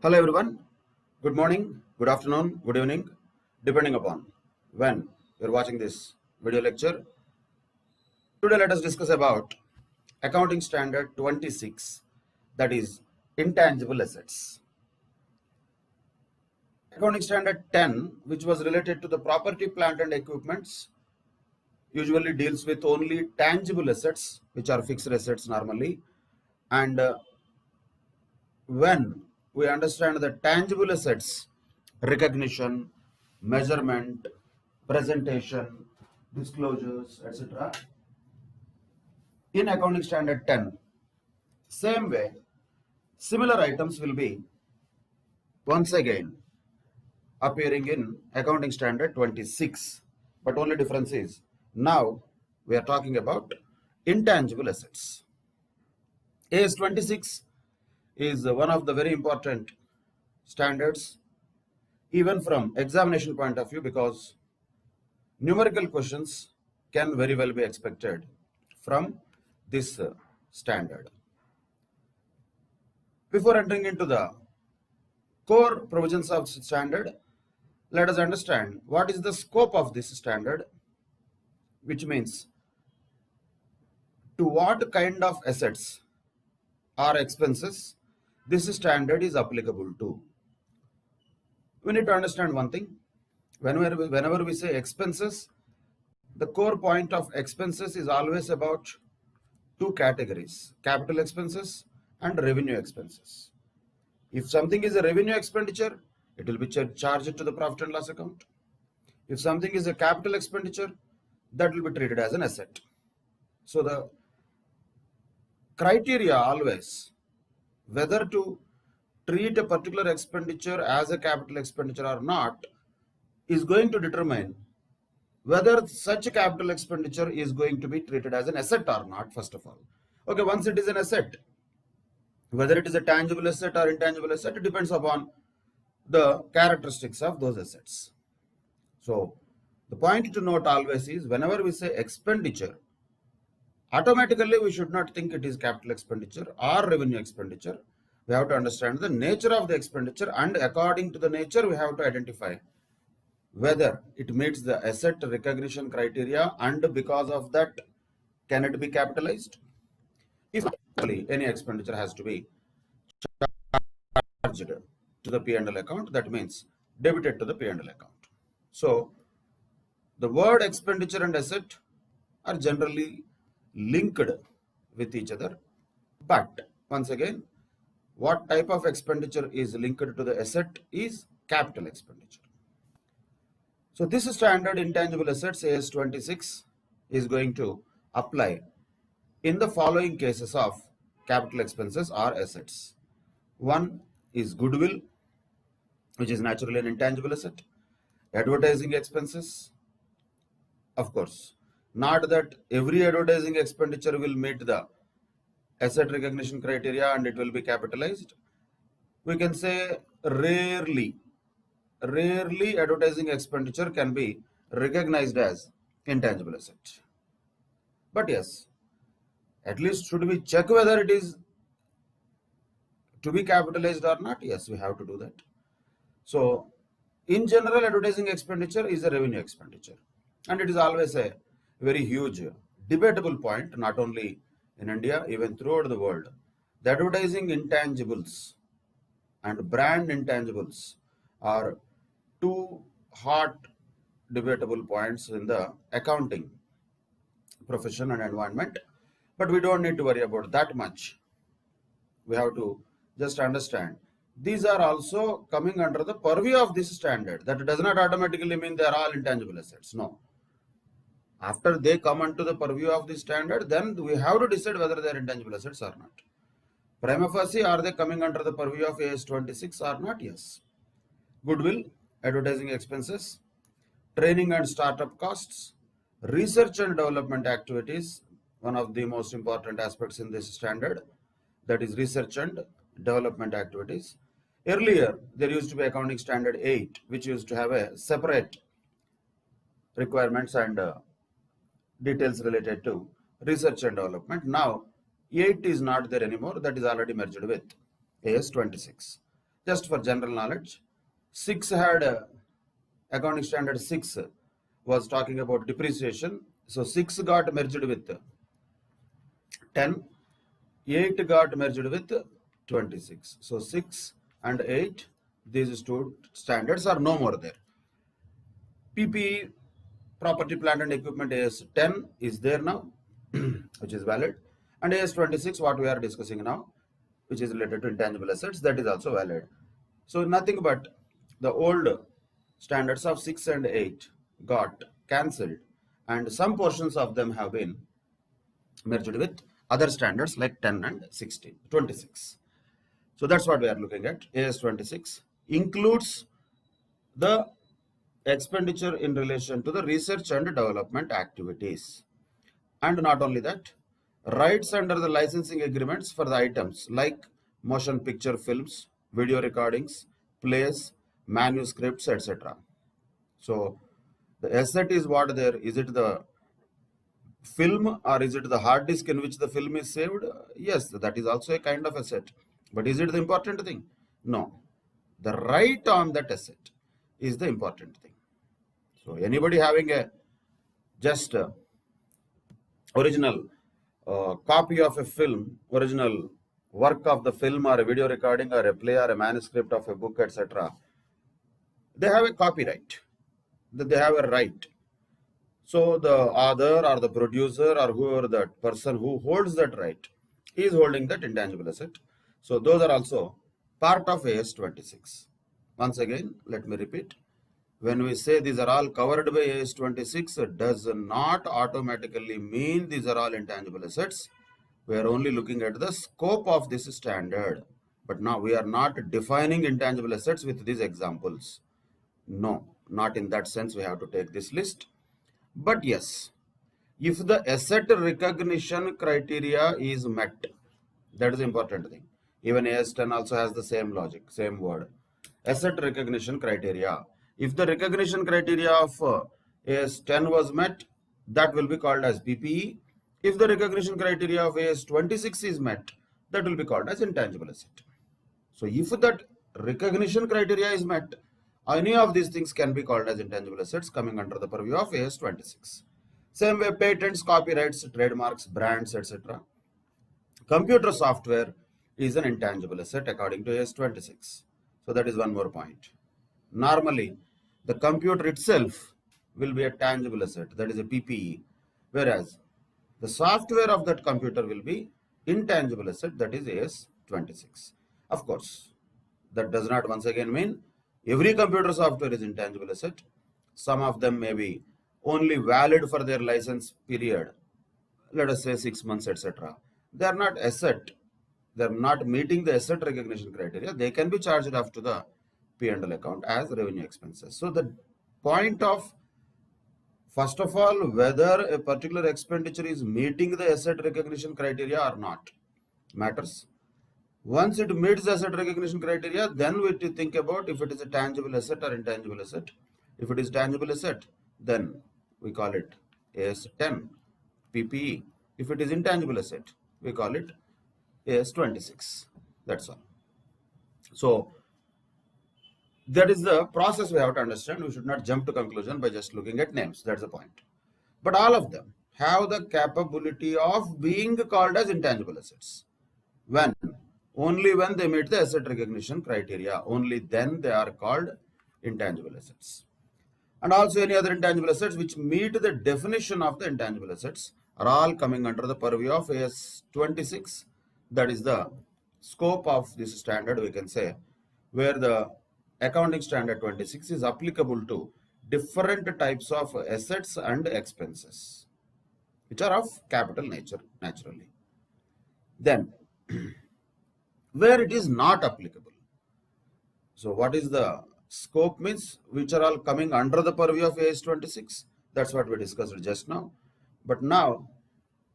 Hello everyone. Good morning, good afternoon, good evening, depending upon when you're watching this video lecture. Today let us discuss about Accounting Standard 26, that is intangible assets. Accounting Standard 10, which was related to the property, plant and equipments, usually deals with only tangible assets, which are fixed assets normally. And when we understand the tangible assets, recognition, measurement, presentation, disclosures, etc., in Accounting Standard 10, same way, similar items will be once again appearing in Accounting Standard 26. But only difference is now we are talking about intangible assets. AS 26 is one of the very important standards even from examination point of view, because numerical questions can very well be expected from this standard. Before entering into the core provisions of standard, let us understand what is the scope of this standard, which means to what kind of assets or expenses this standard is applicable to. We need to understand one thing. Whenever we say expenses, the core point of expenses is always about two categories: capital expenses and revenue expenses. If something is a revenue expenditure, it will be charged to the profit and loss account. If something is a capital expenditure, that will be treated as an asset. So the criteria always, whether to treat a particular expenditure as a capital expenditure or not, is going to determine whether such a capital expenditure is going to be treated as an asset or not, first of all. Okay, once it is an asset, whether it is a tangible asset or intangible asset, it depends upon the characteristics of those assets. So the point to note always is, whenever we say expenditure, automatically we should not think it is capital expenditure or revenue expenditure. We have to understand the nature of the expenditure, and according to the nature we have to identify whether it meets the asset recognition criteria, and because of that, can it be capitalized? If any expenditure has to be charged to the P&L account, that means debited to the P&L account. So the word expenditure and asset are generally linked with each other. But once again, what type of expenditure is linked to the asset is capital expenditure. So this standard intangible assets AS 26 is going to apply in the following cases of capital expenses or assets. One is goodwill, which is naturally an intangible asset. Advertising expenses, of course, not that every advertising expenditure will meet the asset recognition criteria and it will be capitalized. We can say rarely advertising expenditure can be recognized as intangible asset. But yes, at least should we check whether it is to be capitalized or not? Yes, we have to do that. So in general, advertising expenditure is a revenue expenditure, and it is always a very huge debatable point, not only in India, even throughout the world. The advertising intangibles and brand intangibles are two hot debatable points in the accounting profession and environment, but we don't need to worry about that much. We have to just understand these are also coming under the purview of this standard. That does not automatically mean they are all intangible assets. No. After they come into the purview of this standard, then we have to decide whether they are intangible assets or not. Prima facie, are they coming under the purview of AS 26 or not? Yes. Goodwill, advertising expenses, training and startup costs, research and development activities, one of the most important aspects in this standard, that is research and development activities. Earlier, there used to be Accounting Standard 8, which used to have a separate requirements and details related to research and development. Now, 8 is not there anymore. That is already merged with AS 26. Just for general knowledge, 6 had accounting standard 6 was talking about depreciation. So 6 got merged with 10, 8 got merged with 26. So 6 and 8, these two standards are no more there. PPE, property, plant and equipment, AS 10 is there now, which is valid. And AS 26, what we are discussing now, which is related to intangible assets, that is also valid. So nothing but the old standards of 6 and 8 got cancelled, and some portions of them have been merged with other standards like 10 and 26. So that's what we are looking at. AS 26 includes the expenditure in relation to the research and development activities. And not only that, rights under the licensing agreements for the items like motion picture films, video recordings, plays, manuscripts, etc. So the asset is what there? Is it the film or is it the hard disk in which the film is saved? Yes, that is also a kind of asset. But is it the important thing? No. The right on that asset is the important thing. So anybody having a just original copy of a film, original work of the film or a video recording or a play or a manuscript of a book, etc., they have a copyright. They have a right. So the author or the producer or whoever that person who holds that right is holding that intangible asset. So those are also part of AS 26. Once again, let me repeat. When we say these are all covered by AS 26, it does not automatically mean these are all intangible assets. We are only looking at the scope of this standard. But now we are not defining intangible assets with these examples. No, not in that sense we have to take this list. But yes, if the asset recognition criteria is met, that is the important thing. Even AS 10 also has the same logic, same word. Asset recognition criteria. If the recognition criteria of AS 10 was met, that will be called as PPE. If the recognition criteria of AS 26 is met, that will be called as intangible asset. So if that recognition criteria is met, any of these things can be called as intangible assets coming under the purview of AS 26. Same way, patents, copyrights, trademarks, brands, etc. Computer software is an intangible asset according to AS 26. So that is one more point. Normally, the computer itself will be a tangible asset, that is a PPE, whereas the software of that computer will be intangible asset, that is AS 26. Of course, that does not once again mean every computer software is intangible asset. Some of them may be only valid for their license period, let us say 6 months, etc. They are not asset. They are not meeting the asset recognition criteria. They can be charged off to the P&L account as revenue expenses. So the point of, first of all, whether a particular expenditure is meeting the asset recognition criteria or not matters. Once it meets the asset recognition criteria, then we think about if it is a tangible asset or intangible asset. If it is tangible asset, then we call it AS 10 PPE. If it is intangible asset, we call it AS 26. That's all. So that is the process we have to understand. We should not jump to conclusion by just looking at names. That's the point. But all of them have the capability of being called as intangible assets. When? Only when they meet the asset recognition criteria. Only then they are called intangible assets. And also any other intangible assets which meet the definition of the intangible assets are all coming under the purview of AS 26. That is the scope of this standard, we can say, where the accounting standard 26 is applicable to different types of assets and expenses, which are of capital nature, naturally. Then, where it is not applicable. So what is the scope means, which are all coming under the purview of AS 26. That's what we discussed just now. But now,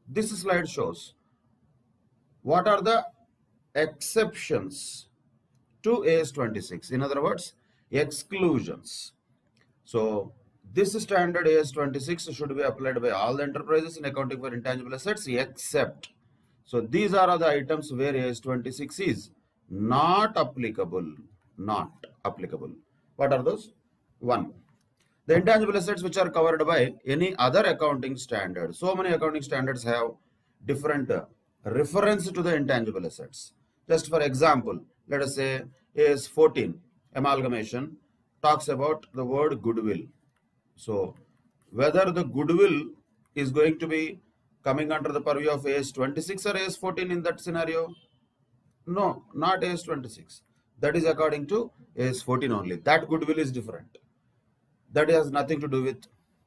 this slide shows what are the exceptions to AS 26. In other words, exclusions. So this standard AS 26 should be applied by all the enterprises in accounting for intangible assets except. So these are the items where AS 26 is not applicable. not applicable. What are those? One, the intangible assets which are covered by any other accounting standard. So many accounting standards have different reference to the intangible assets. Just for example, let us say AS 14 amalgamation talks about the word goodwill. So whether the goodwill is going to be coming under the purview of AS 26 or AS 14 in that scenario? No, not AS 26. That is according to AS 14 only. That goodwill is different. That has nothing to do with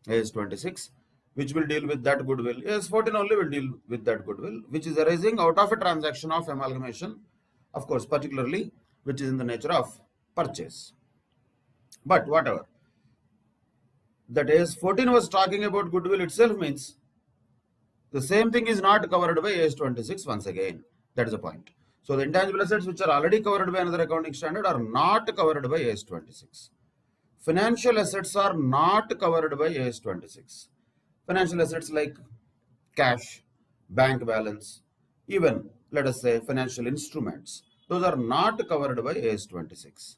AS 26, which will deal with that goodwill. AS 14 only will deal with that goodwill, which is arising out of a transaction of amalgamation, of course, particularly which is in the nature of purchase. But whatever, that AS 14 was talking about goodwill itself means the same thing is not covered by AS 26 once again. That is the point. So the intangible assets which are already covered by another accounting standard are not covered by AS 26. Financial assets are not covered by AS 26. Financial assets like cash, bank balance, even let us say financial instruments, those are not covered by AS 26.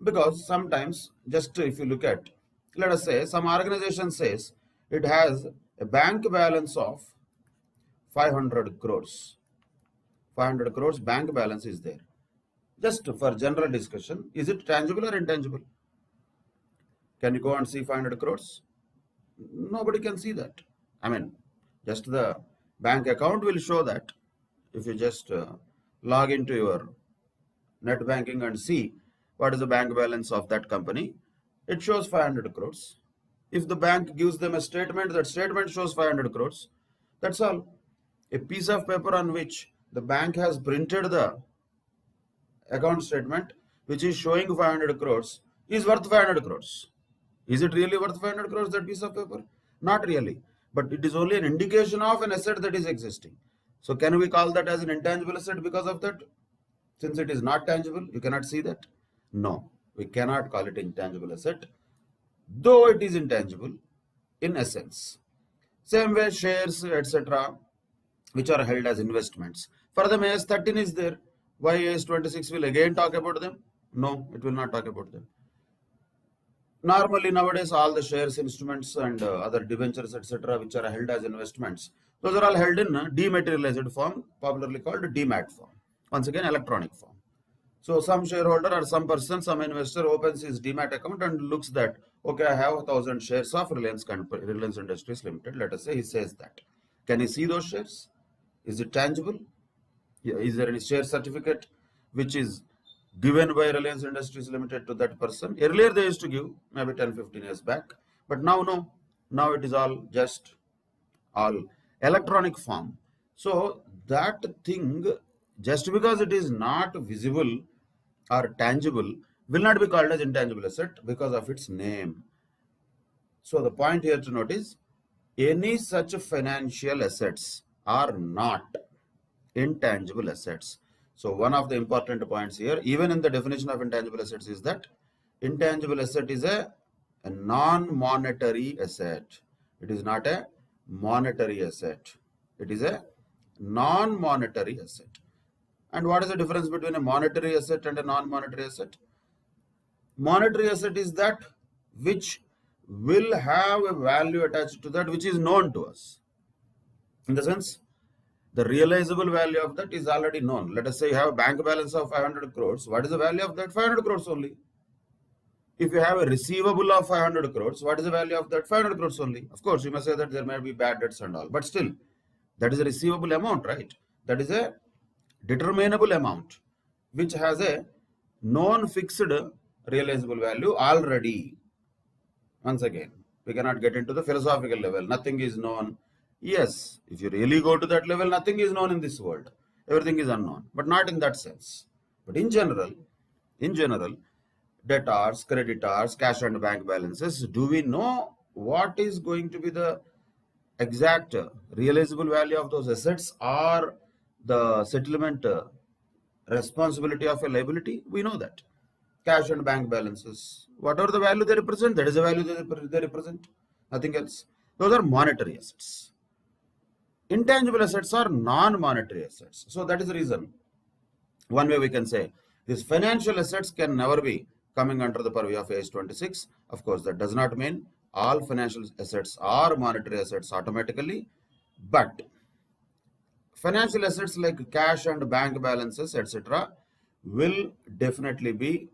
Because sometimes, just if you look at, let us say some organization says it has a bank balance of 500 crores. 500 crores bank balance is there. Just for general discussion, is it tangible or intangible? Can you go and see 500 crores? Nobody can see that. I mean, just the bank account will show that. If you just log into your net banking and see what is the bank balance of that company, it shows 500 crores. If the bank gives them a statement, that statement shows 500 crores. That's all. A piece of paper on which the bank has printed the account statement, which is showing 500 crores, is worth 500 crores. Is it really worth 500 crores, that piece of paper? Not really. But it is only an indication of an asset that is existing. So can we call that as an intangible asset because of that? Since it is not tangible, you cannot see that? No, we cannot call it intangible asset, though it is intangible in essence. Same way shares, etc., which are held as investments. For them, AS 13 is there. Why AS 26 will again talk about them? No, it will not talk about them. Normally nowadays all the shares, instruments and other debentures, etc., which are held as investments, those are all held in dematerialized form, popularly called DMAT form. Once again, electronic form. So some shareholder or some person, some investor opens his DMAT account and looks that, okay, I have 1,000 shares of Reliance Industries Limited. Let us say he says that. Can he see those shares? Is it tangible? Is there any share certificate which is given by Reliance Industries Limited to that person? Earlier they used to give, maybe 10-15 years back, but now no. Now it is all just all electronic form. So that thing, just because it is not visible or tangible, will not be called as intangible asset because of its name. So the point here to note is, any such financial assets are not intangible assets. So one of the important points here, even in the definition of intangible assets, is that intangible asset is a non-monetary asset. It is not a monetary asset. It is a non-monetary asset. And what is the difference between a monetary asset and a non-monetary asset? Monetary asset is that which will have a value attached to that which is known to us. In the sense, the realizable value of that is already known. Let us say you have a bank balance of 500 crores. What is the value of that? 500 crores only. If you have a receivable of 500 crores, what is the value of that? 500 crores only. Of course, you must say that there may be bad debts and all. But still, that is a receivable amount, right? That is a determinable amount, which has a known fixed realizable value already. Once again, we cannot get into the philosophical level. Nothing is known. Yes, if you really go to that level, nothing is known in this world. Everything is unknown, but not in that sense. But in general, debtors, creditors, cash and bank balances, do we know what is going to be the exact realizable value of those assets or the settlement responsibility of a liability? We know that. Cash and bank balances, whatever the value they represent, that is the value they represent. Nothing else. Those are monetary assets. Intangible assets are non-monetary assets. So that is the reason. One way we can say These financial assets can never be coming under the purview of AS 26. Of course, that does not mean all financial assets are monetary assets automatically, but financial assets like cash and bank balances, etc., will definitely be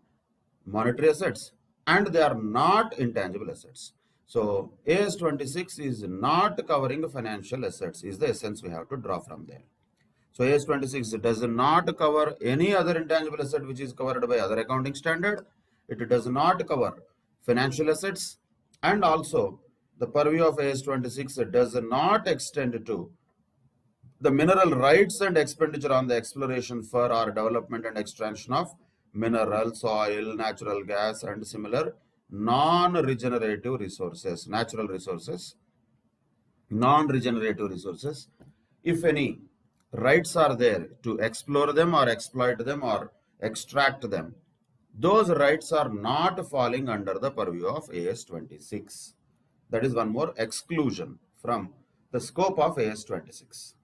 monetary assets, and they are not intangible assets. So AS 26 is not covering financial assets, is the essence we have to draw from there. So AS 26 does not cover any other intangible asset which is covered by other accounting standard. It does not cover financial assets, and also the purview of AS 26 does not extend to the mineral rights and expenditure on the exploration for or development and extraction of minerals, oil, natural gas, and similar non-regenerative resources, natural resources, non-regenerative resources. If any rights are there to explore them or exploit them or extract them, those rights are not falling under the purview of AS 26. That is one more exclusion from the scope of AS 26.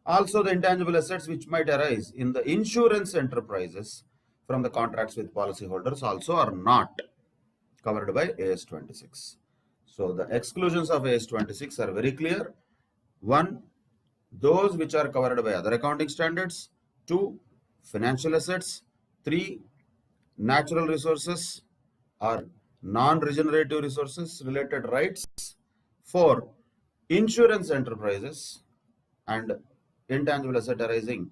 Also, the intangible assets which might arise in the insurance enterprises from the contracts with policyholders also are not covered by AS 26. So, the exclusions of AS 26 are very clear. 1. Those which are covered by other accounting standards. 2. Financial assets. 3. Natural resources or non-regenerative resources related rights. 4. Insurance enterprises and intangible asset arising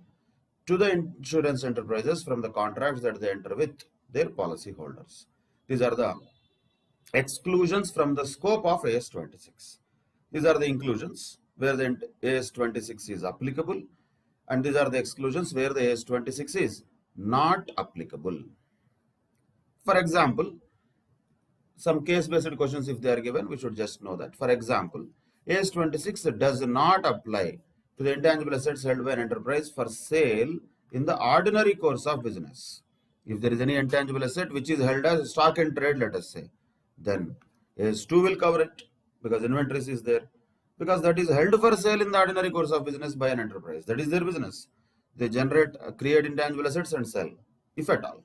to the insurance enterprises from the contracts that they enter with their policyholders. These are the exclusions from the scope of AS 26. These are the inclusions where the AS 26 is applicable, and these are the exclusions where the AS 26 is not applicable. For example, some case-based questions if they are given, we should just know that. For example, AS 26 does not apply to the intangible assets held by an enterprise for sale in the ordinary course of business. If there is any intangible asset which is held as stock in trade, let us say, then AS2 will cover it because inventories is there, because that is held for sale in the ordinary course of business by an enterprise. That is their business. They create intangible assets and sell, if at all.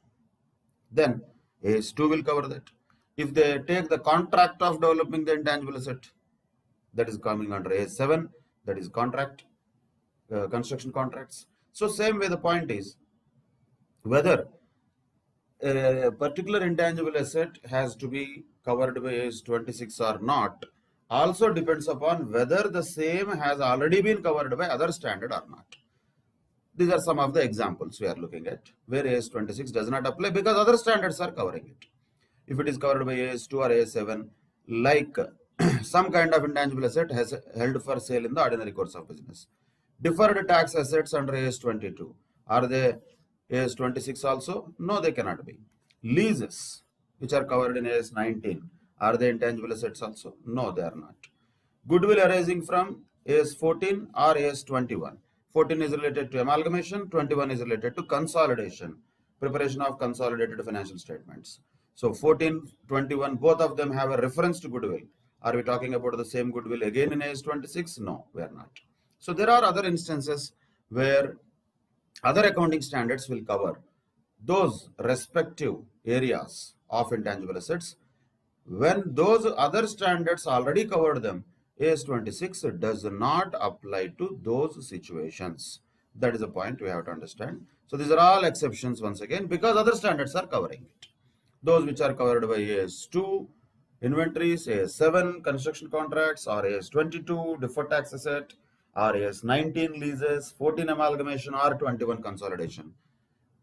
Then AS2 will cover that. If they take the contract of developing the intangible asset, that is coming under AS7, that is contract, construction contracts. So same way the point is whether a particular intangible asset has to be covered by AS 26 or not also depends upon whether the same has already been covered by other standard or not. These are some of the examples we are looking at where AS 26 does not apply because other standards are covering it. If it is covered by AS2 or AS7, like some kind of intangible asset has held for sale in the ordinary course of business. Deferred tax assets under AS 22, are they AS 26 also? No, they cannot be. Leases, which are covered in AS 19, are they intangible assets also? No, they are not. Goodwill arising from AS 14 or AS 21. 14 is related to amalgamation, 21 is related to consolidation, preparation of consolidated financial statements. So 14, 21, both of them have a reference to goodwill. Are we talking about the same goodwill again in AS 26? No, we are not. So there are other instances where other accounting standards will cover those respective areas of intangible assets. When those other standards already covered them, AS 26 does not apply to those situations. That is the point we have to understand. So these are all exceptions once again because other standards are covering it. Those which are covered by AS2, inventories, AS7, construction contracts, or AS22, deferred tax asset, or AS19, leases, 14, amalgamation, or 21, consolidation.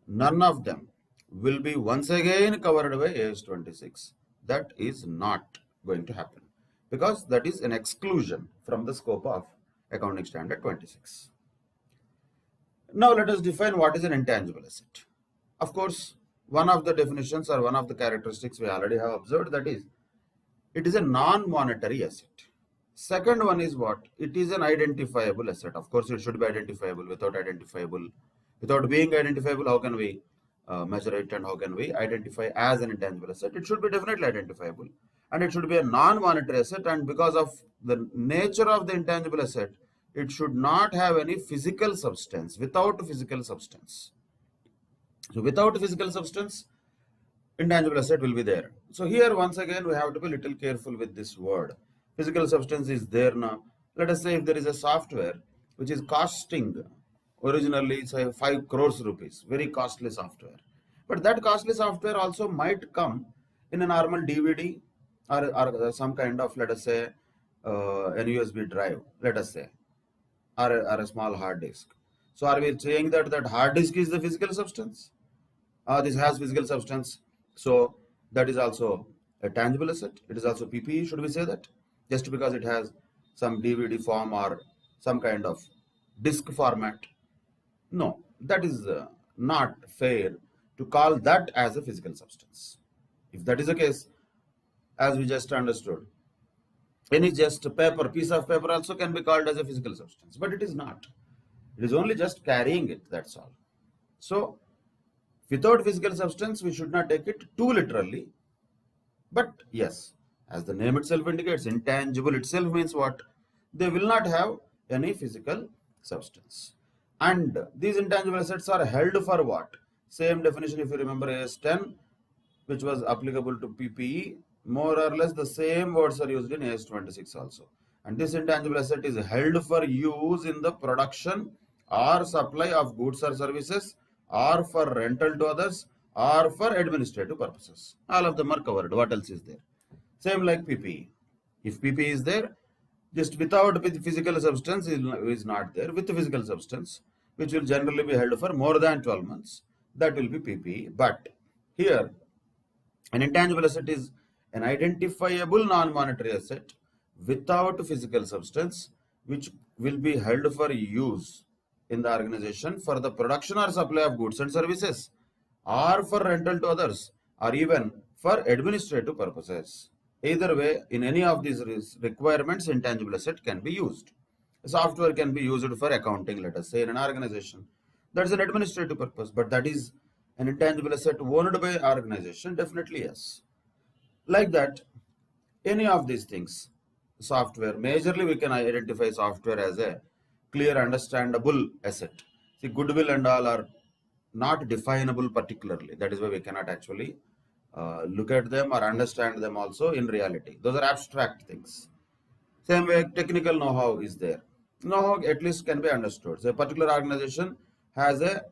None of them will be once again covered by AS26. That is not going to happen because that is an exclusion from the scope of accounting standard 26. Now let us define what is an intangible asset. Of course, one of the definitions or one of the characteristics we already have observed, that is, it is a non-monetary asset. Second one is what? It is an identifiable asset. Of course, it should be identifiable. Without being identifiable, how can we measure it and how can we identify as an intangible asset? It should be definitely identifiable and it should be a non-monetary asset, and because of the nature of the intangible asset, it should not have any physical substance. Without physical substance, So without physical substance, intangible asset will be there. So here once again we have to be little careful with this word. Physical substance is there now. Let us say if there is a software which is costing originally say 5 crores rupees, very costly software. But that costly software also might come in a normal DVD or some kind of, let us say, an USB drive, let us say, or a small hard disk. So are we saying that that hard disk is the physical substance? This has physical substance, so that is also a tangible asset. It is also PPE. Should we say that just because it has some DVD form or some kind of disk format? No, that is not fair to call that as a physical substance. If that is the case, as we just understood, any just paper, piece of paper also can be called as a physical substance, but it is not. It is only just carrying it, that's all. So without physical substance, we should not take it too literally. But yes, as the name itself indicates, intangible itself means what? They will not have any physical substance. And these intangible assets are held for what? Same definition if you remember AS10, which was applicable to PPE. More or less the same words are used in AS26 also. And this intangible asset is held for use in the production or supply of goods or services, or for rental to others, or for administrative purposes. All of them are covered. What else is there? Same like PPE. If PPE is there, just without physical substance is not there. With physical substance, which will generally be held for more than 12 months, that will be PPE. But here, an intangible asset is an identifiable non-monetary asset without physical substance, which will be held for use in the organization for the production or supply of goods and services, or for rental to others, or even for administrative purposes. Either way, in any of these requirements, intangible asset can be used. Software can be used for accounting, let us say, in an organization. That's an administrative purpose, but that is an intangible asset owned by organization, definitely yes. Like that, any of these things, software, majorly we can identify software as a clear, understandable asset. See, goodwill and all are not definable particularly. That is why we cannot actually look at them or understand them also in reality. Those are abstract things. Same way, technical know-how is there. Know-how at least can be understood. So a particular organization has a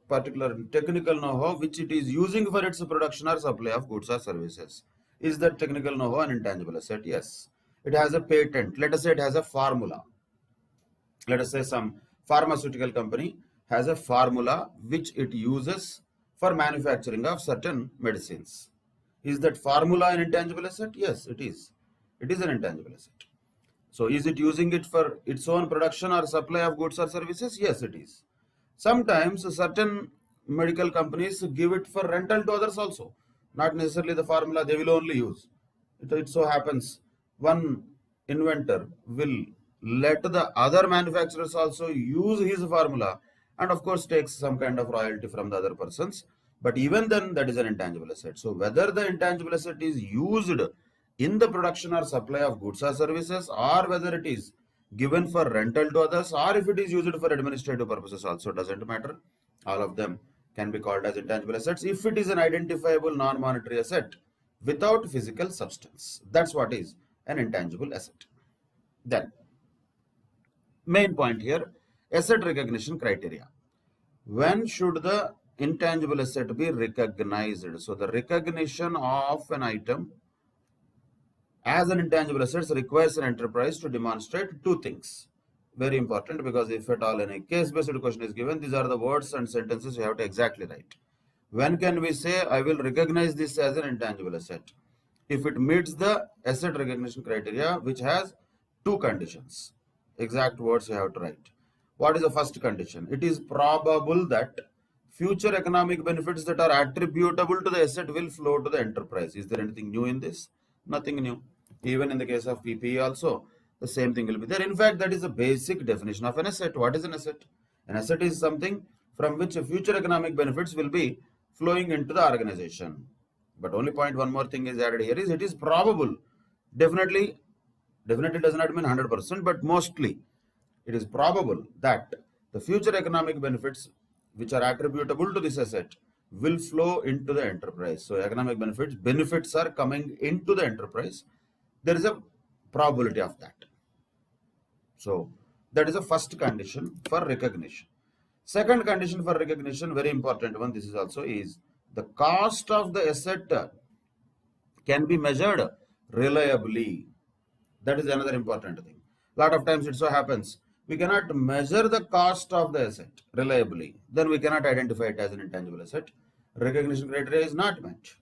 particular technical know-how which it is using for its production or supply of goods or services. Is that technical know-how an intangible asset? Yes. It has a patent. Let us say it has a formula. Let us say some pharmaceutical company has a formula which it uses for manufacturing of certain medicines. Is that formula an intangible asset? Yes, it is. It is an intangible asset. So is it using it for its own production or supply of goods or services? Yes, it is. Sometimes certain medical companies give it for rental to others also. Not necessarily the formula they will only use. It so happens one inventor will let the other manufacturers also use his formula, and of course takes some kind of royalty from the other persons. But even then, that is an intangible asset. So whether the intangible asset is used in the production or supply of goods or services, or whether it is given for rental to others, or if it is used for administrative purposes also, doesn't matter. All of them can be called as intangible assets if it is an identifiable non-monetary asset without physical substance. That's what is an intangible asset. Then, main point here, asset recognition criteria. When should the intangible asset be recognized? So the recognition of an item as an intangible asset requires an enterprise to demonstrate two things. Very important, because if at all any case-based question is given, these are the words and sentences you have to exactly write. When can we say I will recognize this as an intangible asset? If it meets the asset recognition criteria, which has two conditions. Exact words you have to write. What is the first condition? It is probable that future economic benefits that are attributable to the asset will flow to the enterprise. Is there anything new in this? Nothing new. Even in the case of PPE also, the same thing will be there. In fact, that is the basic definition of an asset. What is an asset? An asset is something from which future economic benefits will be flowing into the organization. But only point, one more thing is added here, is it is probable. Definitely does not mean 100%, but mostly it is probable that the future economic benefits which are attributable to this asset will flow into the enterprise. So economic benefits are coming into the enterprise. There is a probability of that. So that is the first condition for recognition. Second condition for recognition, very important one, this is also, is the cost of the asset can be measured reliably. That is another important thing. A lot of times it so happens we cannot measure the cost of the asset reliably. Then we cannot identify it as an intangible asset. Recognition criteria is not met.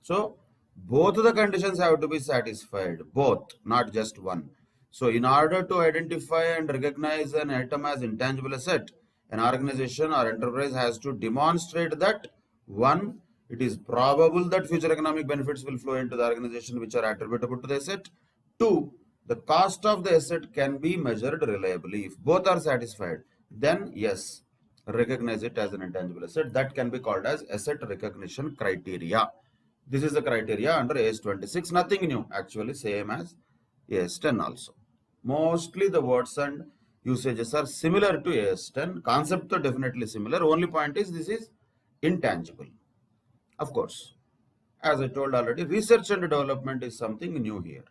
So both the conditions have to be satisfied, both, not just one. So in order to identify and recognize an item as intangible asset, an organization or enterprise has to demonstrate that, one, it is probable that future economic benefits will flow into the organization which are attributable to the asset. Two, the cost of the asset can be measured reliably. If both are satisfied, then yes, recognize it as an intangible asset. That can be called as asset recognition criteria. This is the criteria under AS26, nothing new, actually same as AS10 also. Mostly the words and usages are similar to AS10, concept are definitely similar, only point is this is intangible. Of course, as I told already, research and development is something new here.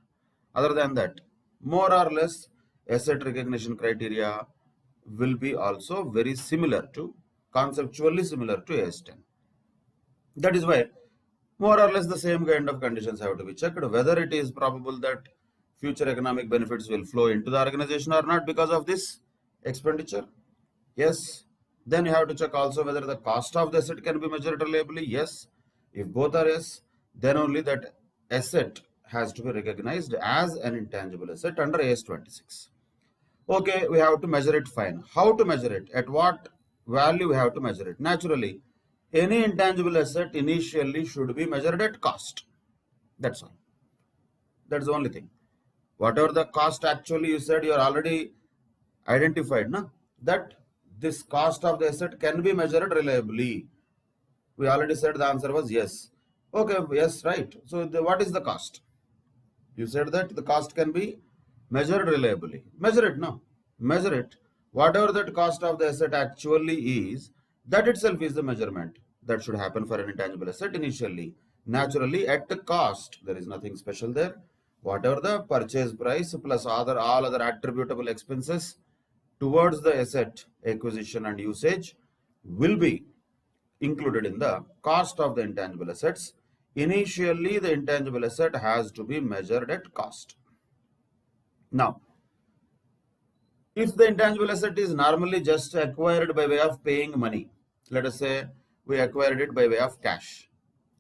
Other than that, more or less asset recognition criteria will be also very similar to, conceptually similar to AS10. That is why more or less the same kind of conditions have to be checked, whether it is probable that future economic benefits will flow into the organization or not because of this expenditure. Yes. Then you have to check also whether the cost of the asset can be measured reliably. Yes. If both are yes, then only that asset has to be recognized as an intangible asset under AS26. Okay, we have to measure it, fine. How to measure it? At what value we have to measure it? Naturally, any intangible asset initially should be measured at cost. That's all. That's the only thing. Whatever the cost actually you said, you are already identified, no? That this cost of the asset can be measured reliably. We already said the answer was yes. Okay, yes, right. So what is the cost? You said that the cost can be measured reliably. Measure it, no? Measure it. Whatever that cost of the asset actually is, that itself is the measurement that should happen for an intangible asset initially. Naturally, at the cost, there is nothing special there. Whatever the purchase price plus all other attributable expenses towards the asset acquisition and usage will be included in the cost of the intangible assets. Initially, the intangible asset has to be measured at cost. Now, if the intangible asset is normally just acquired by way of paying money, let us say we acquired it by way of cash.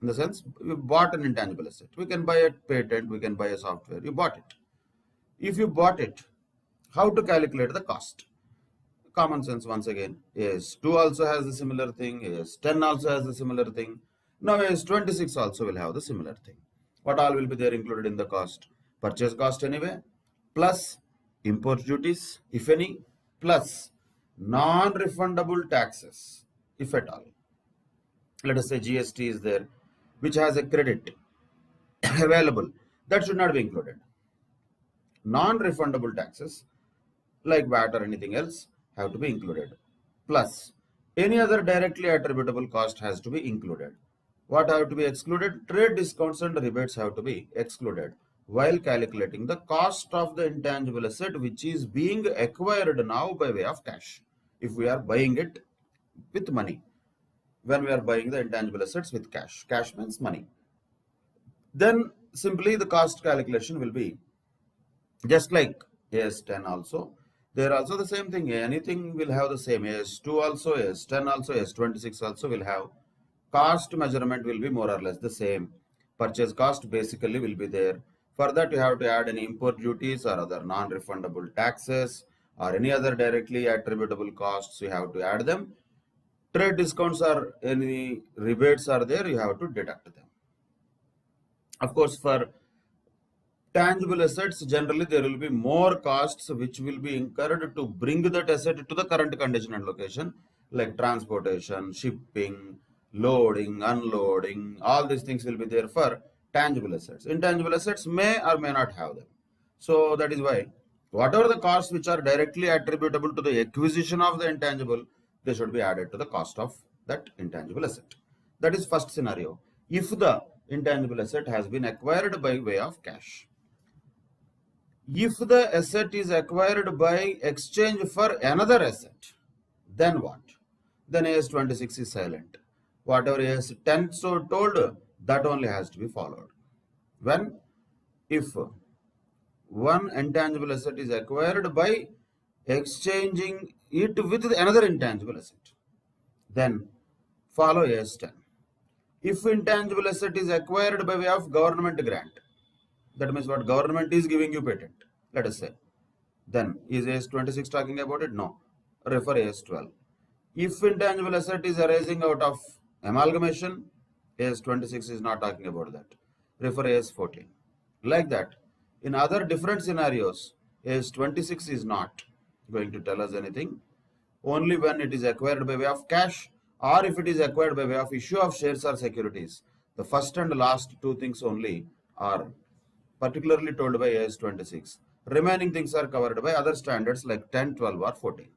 In the sense, we bought an intangible asset. We can buy a patent, we can buy a software. You bought it. If you bought it, how to calculate the cost? Common sense once again. AS2 also has a similar thing. AS10 also has a similar thing. Now AS26 also will have the similar thing. What all will be there included in the cost? Purchase cost anyway, plus import duties, if any, plus non-refundable taxes, if at all. Let us say GST is there, which has a credit available. That should not be included. Non-refundable taxes, like VAT or anything else, have to be included. Plus, any other directly attributable cost has to be included. What have to be excluded? Trade discounts and rebates have to be excluded while calculating the cost of the intangible asset which is being acquired now by way of cash. If we are buying it with money, when we are buying the intangible assets with cash, cash means money, then simply the cost calculation will be just like AS10 also. There also the same thing. Anything will have the same. AS2 also, AS10 also, AS26 also will have. Cost measurement will be more or less the same. Purchase cost basically will be there. For that, you have to add any import duties or other non-refundable taxes or any other directly attributable costs. You have to add them. Trade discounts or any rebates are there, you have to deduct them. Of course, for tangible assets, generally there will be more costs which will be incurred to bring that asset to the current condition and location, like transportation, shipping, loading, unloading. All these things will be there for tangible assets. Intangible assets may or may not have them. So that is why whatever the costs which are directly attributable to the acquisition of the intangible, they should be added to the cost of that intangible asset. That is first scenario. If the intangible asset has been acquired by way of cash. If the asset is acquired by exchange for another asset, then what? Then AS 26 is silent. Whatever AS 10 so told, that only has to be followed. When? If one intangible asset is acquired by exchanging it with another intangible asset, then follow AS 10. If intangible asset is acquired by way of government grant, that means what? Government is giving you patent, let us say. Then is AS 26 talking about it? No. Refer AS 12. If intangible asset is arising out of amalgamation, AS 26 is not talking about that. Refer AS 14. Like that, in other different scenarios, AS 26 is not going to tell us anything. Only when it is acquired by way of cash, or if it is acquired by way of issue of shares or securities. The first and last two things only are particularly told by AS 26. Remaining things are covered by other standards like 10, 12 or 14.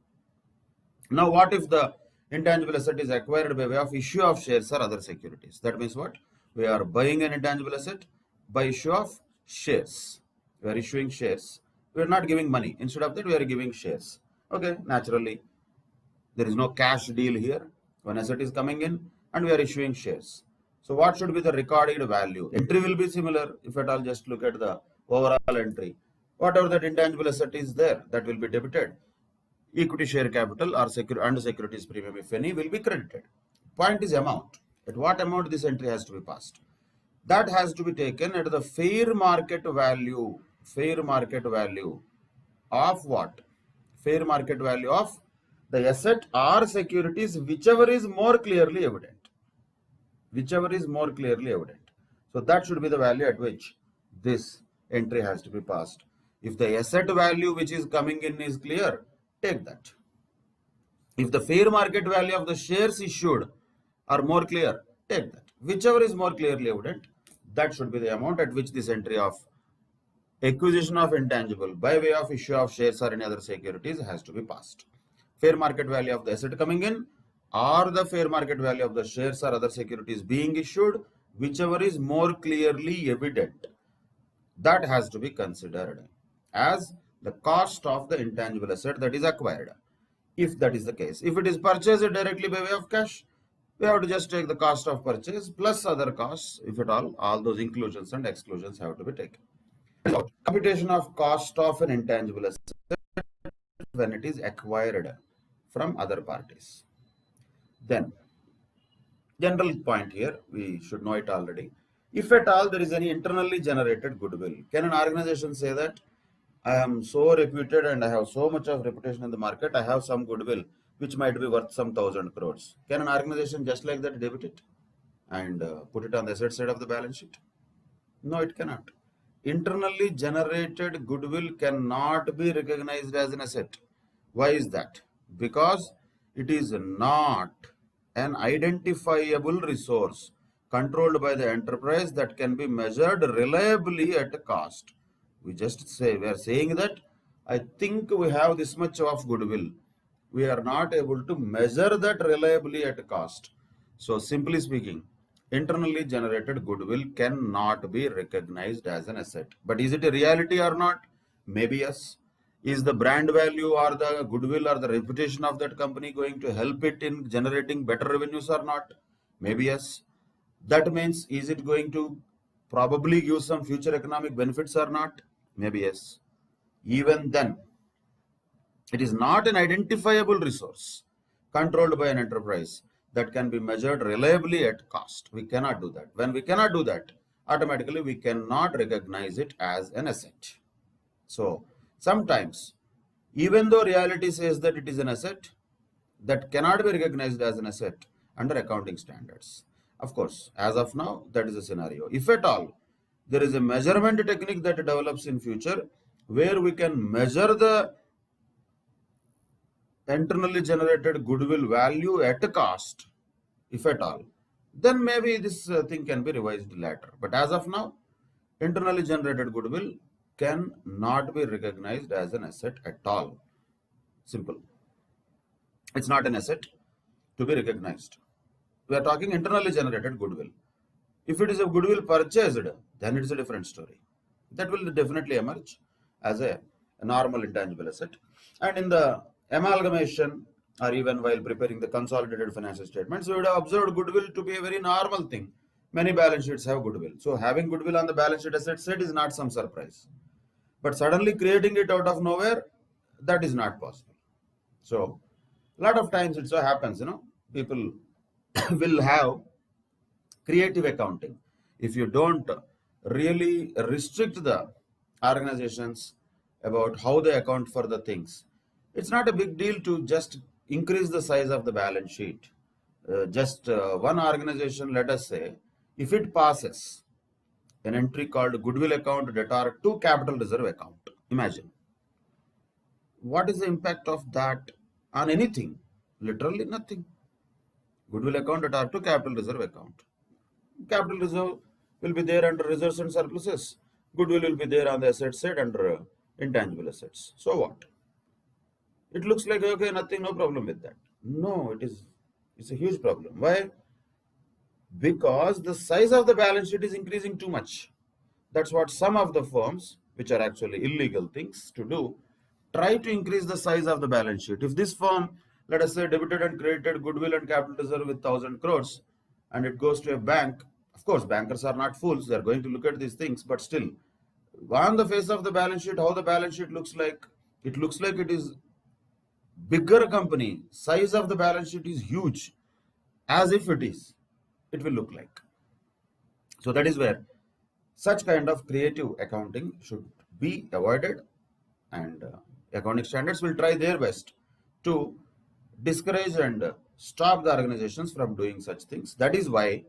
Now what if the intangible asset is acquired by way of issue of shares or other securities? That means what? We are buying an intangible asset by issue of shares. We are issuing shares. We are not giving money. Instead of that, we are giving shares. Okay, naturally, there is no cash deal here. One asset is coming in and we are issuing shares. So what should be the recorded value? Entry will be similar. If at all, just look at the overall entry. Whatever that intangible asset is there, that will be debited. Equity share capital or securities premium, if any, will be credited. Point is amount. At what amount this entry has to be passed? That has to be taken at the fair market value. Fair market value of what? Fair market value of the asset or securities, whichever is more clearly evident. Whichever is more clearly evident. So that should be the value at which this entry has to be passed. If the asset value which is coming in is clear, take that. If the fair market value of the shares issued are more clear, take that. Whichever is more clearly evident, that should be the amount at which this entry of acquisition of intangible by way of issue of shares or any other securities has to be passed. Fair market value of the asset coming in or the fair market value of the shares or other securities being issued, whichever is more clearly evident, that has to be considered as the cost of the intangible asset that is acquired. If that is the case, if it is purchased directly by way of cash, we have to just take the cost of purchase plus other costs, if at all those inclusions and exclusions have to be taken. So, computation of cost of an intangible asset when it is acquired from other parties. Then, general point here, we should know it already. If at all there is any internally generated goodwill, can an organization say that I am so reputed and I have so much of reputation in the market, I have some goodwill which might be worth some 1,000 crores. Can an organization just like that debit it and put it on the asset side of the balance sheet? No, it cannot. Internally generated goodwill cannot be recognized as an asset. Why is that? Because it is not an identifiable resource controlled by the enterprise that can be measured reliably at a cost. We are saying that I think we have this much of goodwill. We are not able to measure that reliably at a cost. So simply speaking, internally generated goodwill cannot be recognized as an asset. But is it a reality or not? Maybe yes. Is the brand value or the goodwill or the reputation of that company going to help it in generating better revenues or not? Maybe yes. That means, is it going to probably give some future economic benefits or not? Maybe yes. Even then, it is not an identifiable resource controlled by an enterprise that can be measured reliably at cost. We cannot do that. When we cannot do that, automatically we cannot recognize it as an asset. So, sometimes, even though reality says that it is an asset, that cannot be recognized as an asset under accounting standards. Of course, as of now, that is a scenario. If at all, there is a measurement technique that develops in future where we can measure the internally generated goodwill value at a cost, if at all, then maybe this thing can be revised later. But as of now, internally generated goodwill can not be recognized as an asset at all. Simple. It's not an asset to be recognized. We are talking internally generated goodwill. If it is a goodwill purchased, then it is a different story. That will definitely emerge as a normal intangible asset. And in the amalgamation, or even while preparing the consolidated financial statements, we would have observed goodwill to be a very normal thing. Many balance sheets have goodwill. So having goodwill on the balance sheet asset set is not some surprise. But suddenly creating it out of nowhere, that is not possible. So a lot of times it so happens, people will have creative accounting. If you don't really restrict the organizations about how they account for the things, it's not a big deal to just increase the size of the balance sheet. Just one organization, let us say, if it passes an entry called goodwill account debtor to capital reserve account, imagine what is the impact of that on anything? Literally nothing. Goodwill account debtor to capital reserve account. Capital reserve will be there under reserves and surpluses. Goodwill will be there on the asset side under intangible assets. So what? It looks like okay, nothing, no problem with that. No, it's a huge problem. Why? Because the size of the balance sheet is increasing too much. That's what some of the firms, which are actually illegal things to do, try to increase the size of the balance sheet. If this firm, let us say, debited and credited goodwill and capital reserve with 1,000 crores, and it goes to a bank, of course, bankers are not fools. They are going to look at these things, but still, on the face of the balance sheet, how the balance sheet looks like, it is bigger company. Size of the balance sheet is huge, as if it will look like. So that is where such kind of creative accounting should be avoided, and accounting standards will try their best to discourage and stop the organizations from doing such things. That is why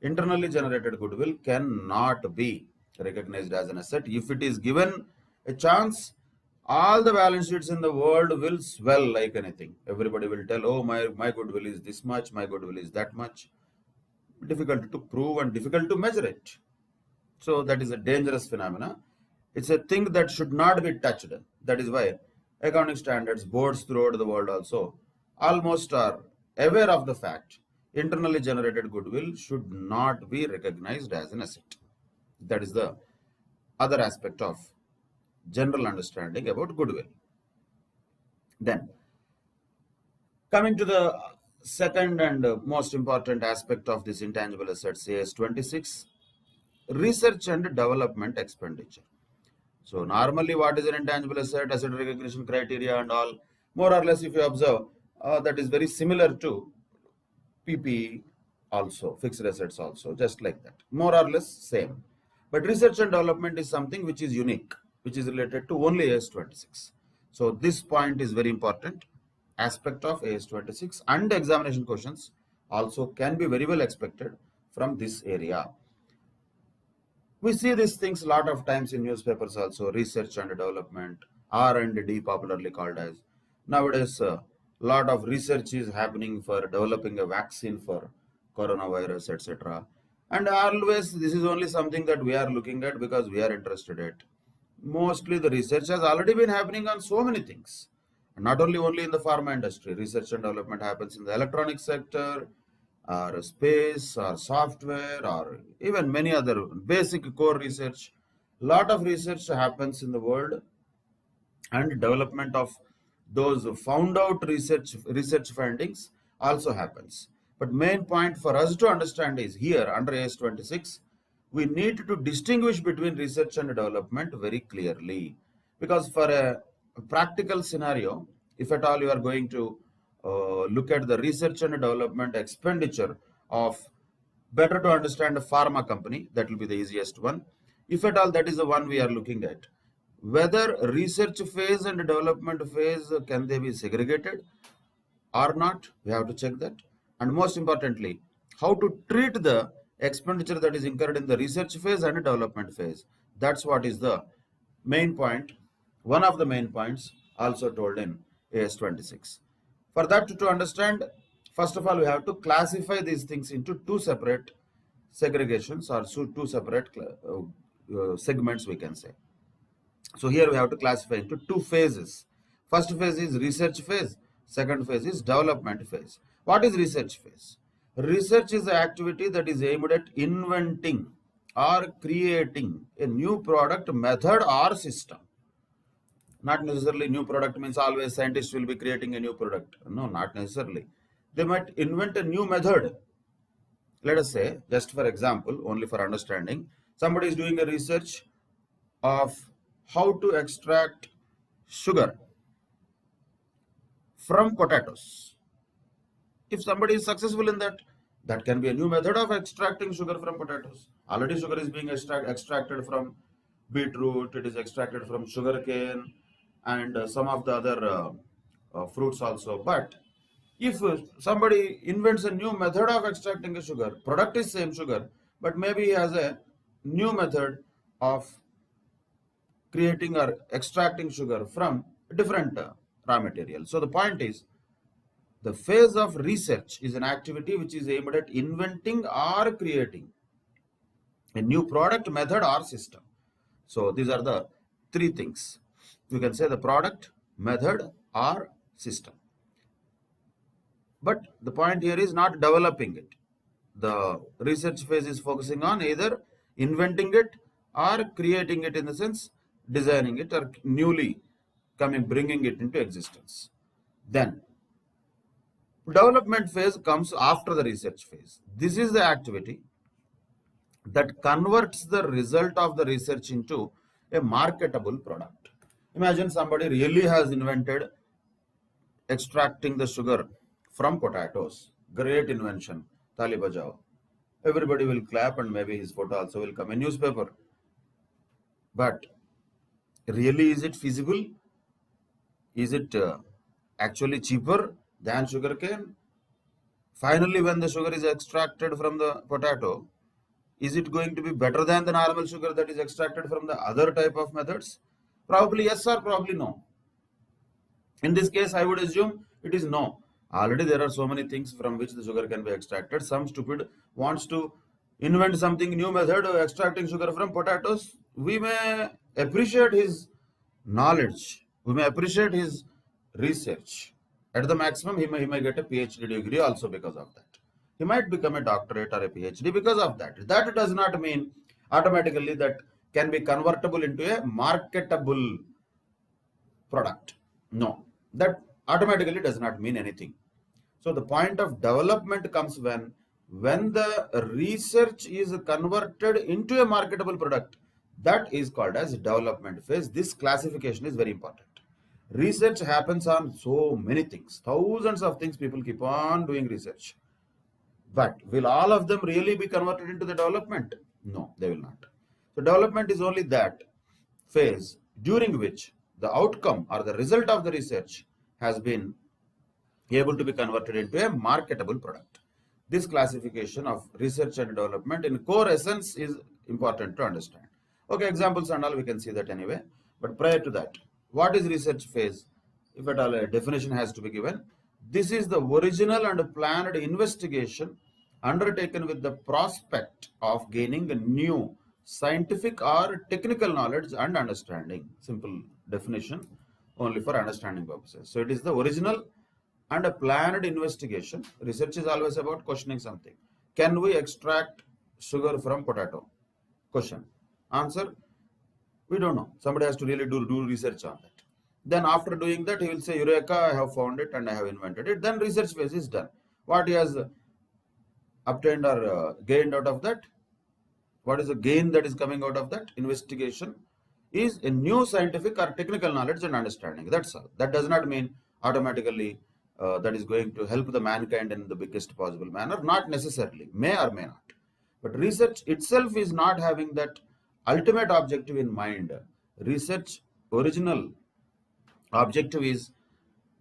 internally generated goodwill cannot be recognized as an asset. If it is given a chance, all the balance sheets in the world will swell like anything. Everybody will tell, oh, my goodwill is this much, my goodwill is that much. Difficult to prove and difficult to measure it. So that is a dangerous phenomena. It's a thing that should not be touched. That is why accounting standards, boards throughout the world also almost are aware of the fact internally generated goodwill should not be recognized as an asset. That is the other aspect of general understanding about goodwill. Then, coming to the second and most important aspect of this intangible assets, AS 26, research and development expenditure. So normally what is an intangible asset, asset recognition criteria and all, more or less if you observe, that is very similar to PPE also, fixed assets also, just like that, more or less same. But research and development is something which is unique, which is related to only AS 26. So this point is very important aspect of AS 26, and examination questions also can be very well expected from this area. We see these things a lot of times in newspapers also, research and development, R&D popularly called as. Nowadays, a lot of research is happening for developing a vaccine for coronavirus, etc. And always this is only something that we are looking at because we are interested in it. Mostly the research has already been happening on so many things. Not only in the pharma industry, research and development happens in the electronic sector, or space, or software, or even many other basic core research. Lot of research happens in the world, and development of those found out research findings also happens. But main point for us to understand is here under AS 26, we need to distinguish between research and development very clearly, because for a practical scenario, if at all you are going to look at the research and development expenditure of, better to understand a pharma company, that will be the easiest one. If at all that is the one we are looking at, whether research phase and development phase, can they be segregated or not, we have to check that. And most importantly, how to treat the expenditure that is incurred in the research phase and development phase. That's what is the main point, one of the main points also told in AS 26. For that to understand, first of all, we have to classify these things into two separate segregations, or two separate segments, we can say. So here we have to classify into two phases. First phase is research phase, second phase is development phase. What is research phase? Research is the activity that is aimed at inventing or creating a new product, method, or system. Not necessarily new product means always scientists will be creating a new product. No, not necessarily. They might invent a new method. Let us say, just for example, only for understanding, somebody is doing a research of how to extract sugar from potatoes. If somebody is successful in that, that can be a new method of extracting sugar from potatoes. Already sugar is being extracted from beetroot, it is extracted from sugarcane and some of the other fruits also. But if somebody invents a new method of extracting a sugar, product is same sugar, but maybe he has a new method of creating or extracting sugar from different raw material. So the point is, the phase of research is an activity which is aimed at inventing or creating a new product, method, or system. So these are the three things. You can say the product, method, or system. But the point here is not developing it. The research phase is focusing on either inventing it or creating it, in the sense designing it or newly bringing it into existence. Then development phase comes after the research phase. This is the activity that converts the result of the research into a marketable product. Imagine somebody really has invented extracting the sugar from potatoes. Great invention. Tali bajao. Everybody will clap and maybe his photo also will come in newspaper. But really, is it feasible? Is it actually cheaper than sugarcane? Finally, when the sugar is extracted from the potato, is it going to be better than the normal sugar that is extracted from the other type of methods? Probably yes or probably no. In this case, I would assume it is no. Already there are so many things from which the sugar can be extracted. Some stupid wants to invent something new method of extracting sugar from potatoes. We may appreciate his knowledge. We may appreciate his research. At the maximum, he may get a PhD degree also because of that. He might become a doctorate or a PhD because of that. That does not mean automatically that can be convertible into a marketable product. No, that automatically does not mean anything. So the point of development comes when the research is converted into a marketable product. That is called as development phase. This classification is very important. Research happens on so many things, thousands of things. People keep on doing research. But will all of them really be converted into the development? No, they will not. So development is only that phase during which the outcome or the result of the research has been able to be converted into a marketable product. This classification of research and development in core essence is important to understand. Okay, examples and all we can see that anyway. But prior to that, what is research phase? If at all a definition has to be given, this is the original and planned investigation undertaken with the prospect of gaining a new scientific or technical knowledge and understanding. Simple definition, only for understanding purposes. So it is the original and a planned investigation. Research is always about questioning something. Can we extract sugar from potato? Question. Answer, we don't know. Somebody has to really do research on that. Then after doing that, he will say, Eureka, I have found it and I have invented it. Then research phase is done. What he has obtained or gained out of that? What is the gain that is coming out of that investigation? Is a new scientific or technical knowledge and understanding. That's all. That does not mean automatically that is going to help the mankind in the biggest possible manner. Not necessarily. May or may not. But research itself is not having that ultimate objective in mind. Research original objective is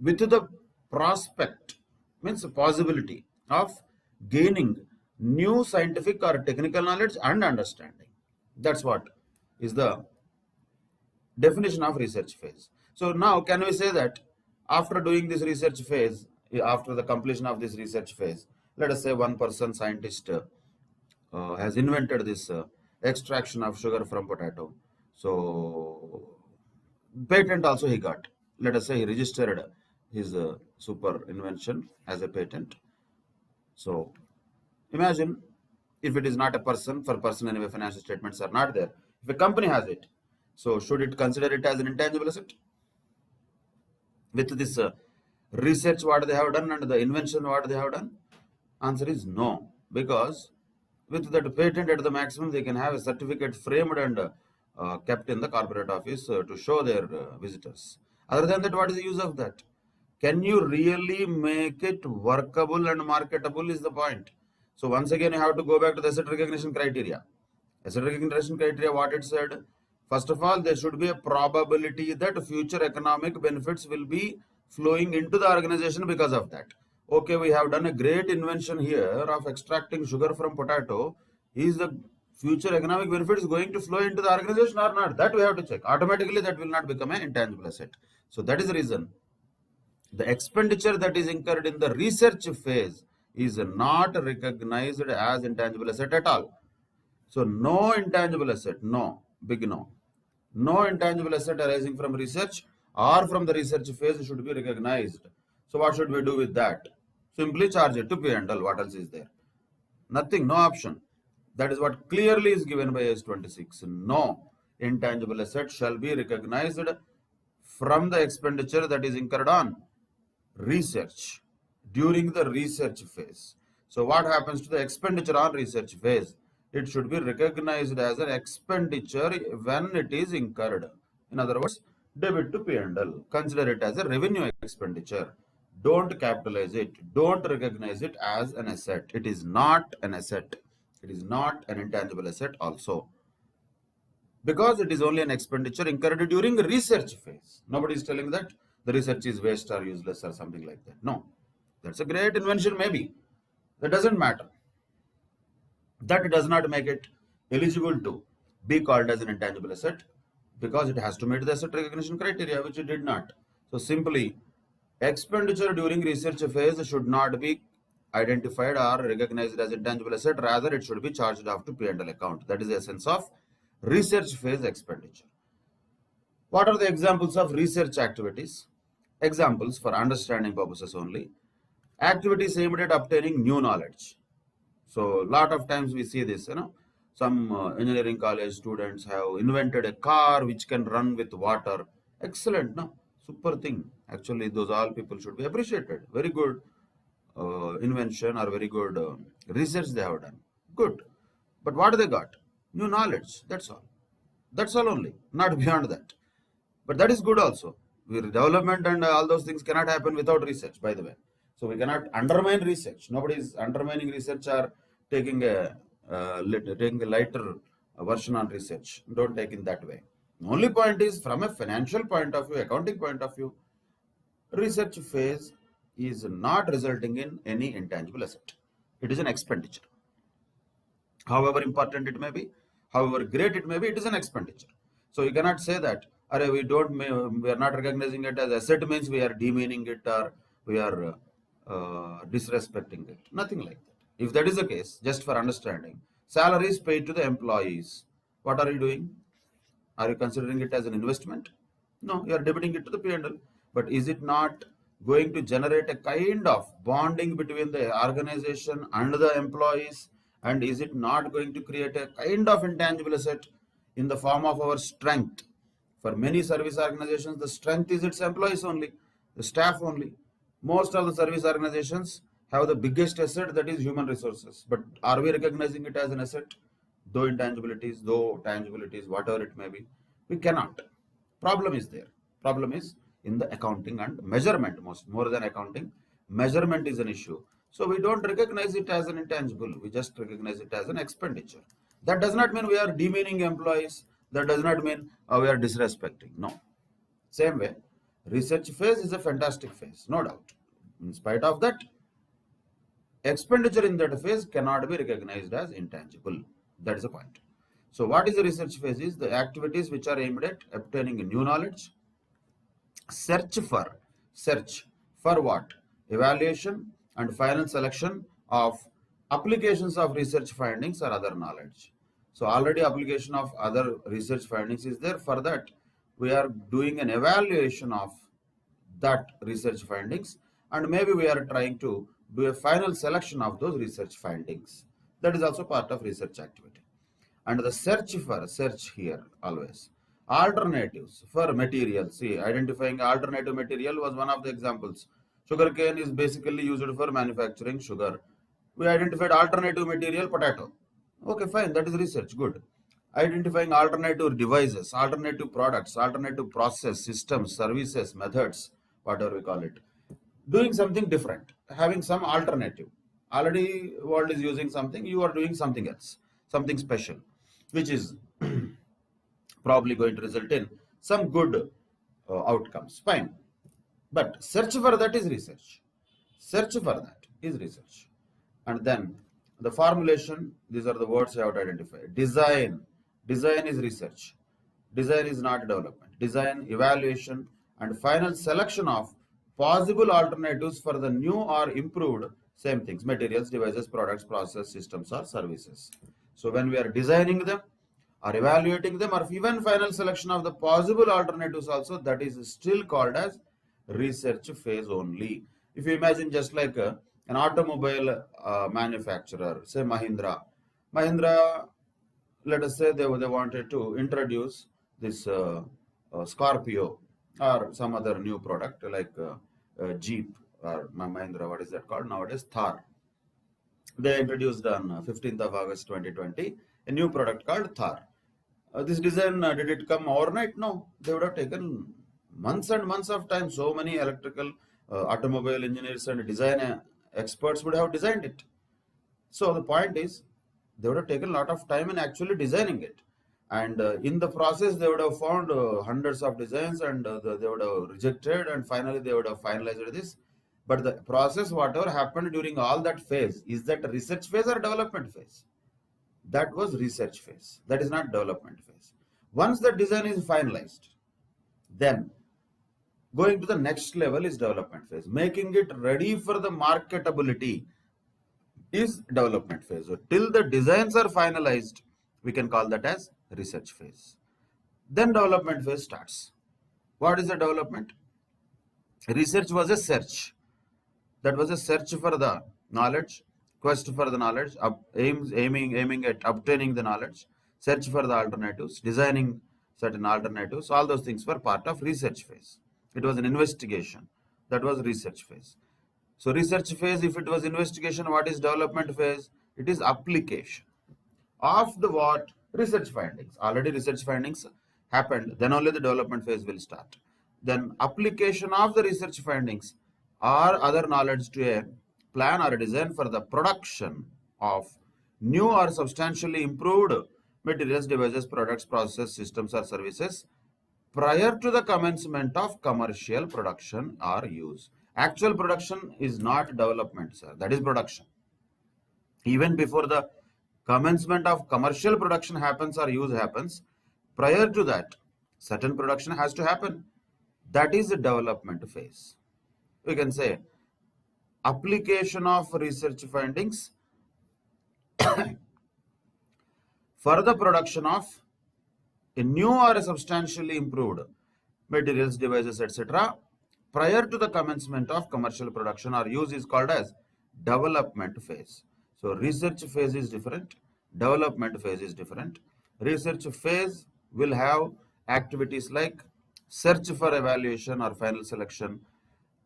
with the prospect, means the possibility of gaining new scientific or technical knowledge and understanding. That's what is the definition of research phase. So now can we say that after doing this research phase, after the completion of this research phase, let us say one person scientist has invented this extraction of sugar from potato. So patent also he got. Let us say he registered his super invention as a patent. So Imagine if it is not a person, for person anyway, financial statements are not there. If a company has it, so should it consider it as an intangible asset? With this research what they have done and the invention what they have done? Answer is no, because with that patent at the maximum, they can have a certificate framed and kept in the corporate office to show their visitors. Other than that, what is the use of that? Can you really make it workable and marketable is the point. So once again, you have to go back to the asset recognition criteria. Asset recognition criteria, what it said, first of all, there should be a probability that future economic benefits will be flowing into the organization because of that. Okay, we have done a great invention here of extracting sugar from potato. Is the future economic benefits going to flow into the organization or not? That we have to check. Automatically, that will not become an intangible asset. So that is the reason. The expenditure that is incurred in the research phase is not recognized as intangible asset at all. So no intangible asset, no, big no. No intangible asset arising from research or from the research phase should be recognized. So what should we do with that? Simply charge it to P&L. What else is there? Nothing, no option. That is what clearly is given by S26. No intangible asset shall be recognized from the expenditure that is incurred on research during the research phase. So what happens to the expenditure on research phase? It should be recognized as an expenditure when it is incurred. In other words, debit to P&L. Consider it as a revenue expenditure. Don't capitalize it. Don't recognize it as an asset. It is not an asset. It is not an intangible asset also, because it is only an expenditure incurred during research phase. Nobody is telling that the research is waste or useless or something like that. No, that's a great invention maybe. That doesn't matter. That does not make it eligible to be called as an intangible asset, because it has to meet the asset recognition criteria, which it did not. So simply, expenditure during research phase should not be identified or recognized as intangible asset. Rather, it should be charged off to P&L account. That is the essence of research phase expenditure. What are the examples of research activities? Examples for understanding purposes only. Activities aimed at obtaining new knowledge. So lot of times we see this, some engineering college students have invented a car which can run with water. Excellent, no? Super thing. Actually, those all people should be appreciated. Very good invention or very good research they have done. Good. But what they got? New knowledge. That's all. That's all only. Not beyond that. But that is good also. Development and all those things cannot happen without research, by the way. So we cannot undermine research. Nobody is undermining research or taking a lighter version on research. Don't take it that way. The only point is, from a financial point of view, accounting point of view, research phase is not resulting in any intangible asset. It is an expenditure. However important it may be, however great it may be, it is an expenditure. So you cannot say that, we are not recognizing it as asset means we are demeaning it or we are disrespecting it. Nothing like that. If that is the case, just for understanding, salaries paid to the employees, what are you doing? Are you considering it as an investment? No, you are debiting it to the P&L. But is it not going to generate a kind of bonding between the organization and the employees? And is it not going to create a kind of intangible asset in the form of our strength? For many service organizations, the strength is its employees only, the staff only. Most of the service organizations have the biggest asset, that is human resources. But are we recognizing it as an asset? Though intangibilities, though tangibilities, whatever it may be, we cannot. Problem is there. Problem is in the accounting and measurement. More than accounting, measurement is an issue. So we don't recognize it as an intangible. We just recognize it as an expenditure. That does not mean we are demeaning employees. That does not mean we are disrespecting. No. Same way, research phase is a fantastic phase, no doubt. In spite of that, expenditure in that phase cannot be recognized as intangible. That is the point. So what is the research phase? Is the activities which are aimed at obtaining new knowledge. Search for what? Evaluation and final selection of applications of research findings or other knowledge. So already application of other research findings is there. For that, we are doing an evaluation of that research findings, and maybe we are trying to do a final selection of those research findings. That is also part of research activity. And the search here always. Alternatives for materials. See, identifying alternative material was one of the examples. Sugarcane is basically used for manufacturing sugar. We identified alternative material, potato. Okay, fine, that is research, good. Identifying alternative devices, alternative products, alternative process, systems, services, methods, whatever we call it. Doing something different, having some alternative. Already world is using something, you are doing something else, something special, which is probably going to result in some good outcomes. Fine. But search for that is research. Search for that is research. And then the formulation, these are the words I have to identify. Design. Design is research. Design is not development. Design, evaluation, and final selection of possible alternatives for the new or improved same things, materials, devices, products, process, systems, or services. So when we are designing them or evaluating them or even final selection of the possible alternatives also, that is still called as research phase only. If you imagine just like an automobile manufacturer, say Mahindra. Mahindra, let us say they wanted to introduce this Scorpio or some other new product like Jeep or Mahindra, what is that called nowadays? Thar. They introduced on 15th of August 2020 a new product called Thar. This design, did it come overnight? No. They would have taken months and months of time. So many electrical automobile engineers and design experts would have designed it. So the point is, they would have taken a lot of time in actually designing it. And in the process, they would have found hundreds of designs and they would have rejected, and finally they would have finalized this. But the process, whatever happened during all that phase, is that research phase or development phase? That was research phase. That is not development phase. Once the design is finalized, then going to the next level is development phase. Making it ready for the marketability is development phase. So till the designs are finalized, we can call that as research phase. Then development phase starts. What is the development? Research was a search. That was a search for the knowledge, quest for the knowledge, aiming at obtaining the knowledge, search for the alternatives, designing certain alternatives. All those things were part of research phase. It was an investigation. That was research phase. So research phase, if it was investigation, what is development phase? It is application of the what? Research findings. Already research findings happened, then only the development phase will start. Then application of the research findings or other knowledge to a plan or a design for the production of new or substantially improved materials, devices, products, processes, systems, or services prior to the commencement of commercial production or use. Actual production is not development, sir. That is production. Even before the commencement of commercial production happens or use happens, prior to that, certain production has to happen. That is the development phase. We can say application of research findings for the production of a new or a substantially improved materials, devices, etc. prior to the commencement of commercial production or use is called as development phase. So research phase is different, development phase is different. Research phase will have activities like search for evaluation or final selection,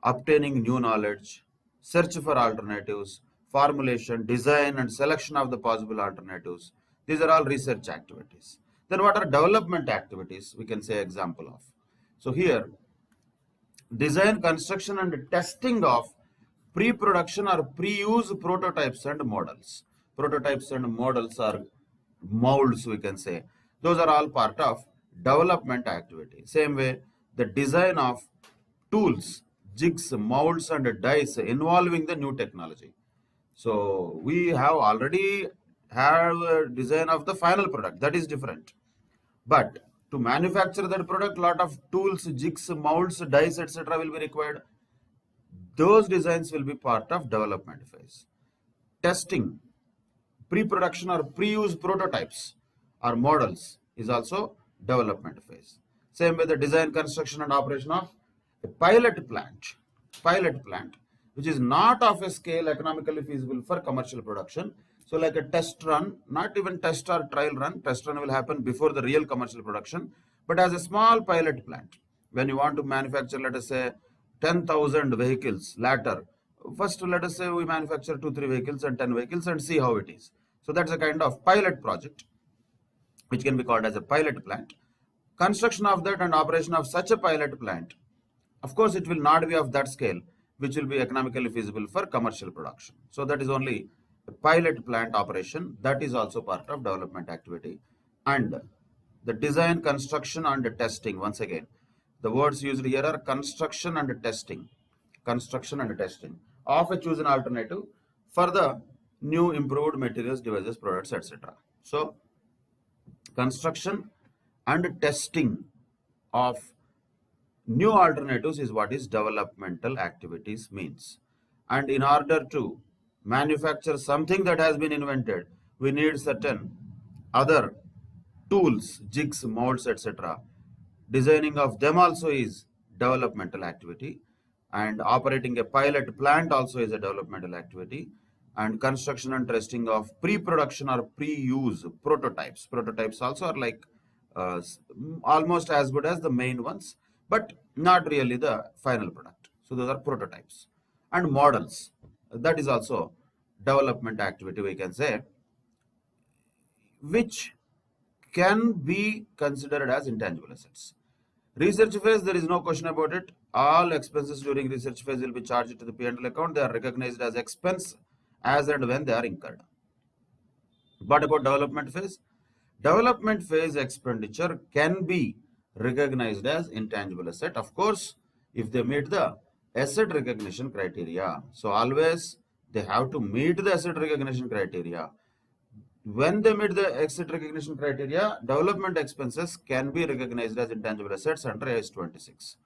obtaining new knowledge, search for alternatives, formulation, design and selection of the possible alternatives. These are all research activities. Then what are development activities? We can say example of. So here, design, construction and testing of pre-production or pre-use prototypes and models. Prototypes and models are molds, we can say. Those are all part of development activity. Same way, the design of tools, jigs, molds and dies involving the new technology. So we have already have a design of the final product. That is different. But to manufacture that product, lot of tools, jigs, molds, dies, etc. will be required. Those designs will be part of development phase. Testing, pre-production or pre-use prototypes or models is also development phase. Same way the design, construction and operation of a pilot plant. Pilot plant. which is not of a scale economically feasible for commercial production. So like a test run, not even test or trial run, test run will happen before the real commercial production, but as a small pilot plant. When you want to manufacture, let us say, 10,000 vehicles later, first let us say we manufacture 2-3 vehicles and 10 vehicles and see how it is. So that's a kind of pilot project, which can be called as a pilot plant. Construction of that and operation of such a pilot plant, of course, it will not be of that scale, which will be economically feasible for commercial production. So that is only a pilot plant operation. That is also part of development activity. And the design, construction, and testing. Once again, the words used here are construction and testing. Construction and testing of a chosen alternative for the new improved materials, devices, products, etc. So construction and testing of new alternatives is what is developmental activities means. And in order to manufacture something that has been invented, we need certain other tools, jigs, molds, etc. Designing of them also is developmental activity, and operating a pilot plant also is a developmental activity, and construction and testing of pre-production or pre-use prototypes. Prototypes also are like almost as good as the main ones, but not really the final product. So those are prototypes. And models, that is also development activity, we can say, which can be considered as intangible assets. Research phase, there is no question about it. All expenses during research phase will be charged to the P&L account. They are recognized as expense as and when they are incurred. What about development phase? Development phase expenditure can be recognized as intangible asset, of course, if they meet the asset recognition criteria. So always they have to meet the asset recognition criteria. When they meet the asset recognition criteria, development expenses can be recognized as intangible assets under AS 26.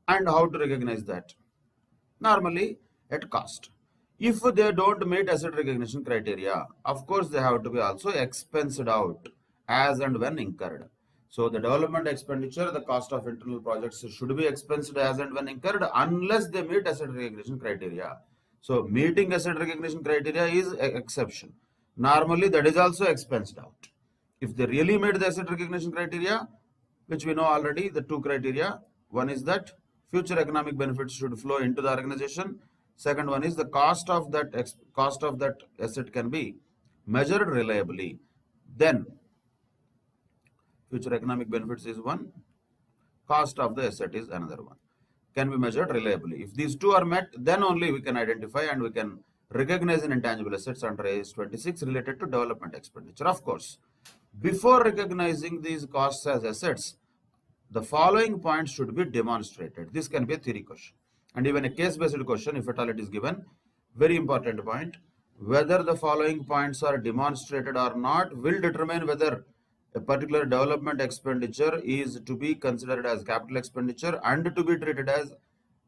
And how to recognize that? Normally at cost. If they don't meet asset recognition criteria, of course they have to be also expensed out as and when incurred. So the development expenditure, the cost of internal projects should be expensed as and when incurred unless they meet asset recognition criteria. So meeting asset recognition criteria is an exception. Normally that is also expensed out. If they really meet the asset recognition criteria, which we know already, the two criteria, one is that future economic benefits should flow into the organization. Second one is the cost of that asset can be measured reliably. Then future economic benefits is one, cost of the asset is another one, can be measured reliably. If these two are met, then only we can identify and we can recognize an intangible assets under AS 26 related to development expenditure. Of course, before recognizing these costs as assets, the following points should be demonstrated. This can be a theory question and even a case-based question if at all it is given. Very important point, whether the following points are demonstrated or not will determine whether a particular development expenditure is to be considered as capital expenditure and to be treated as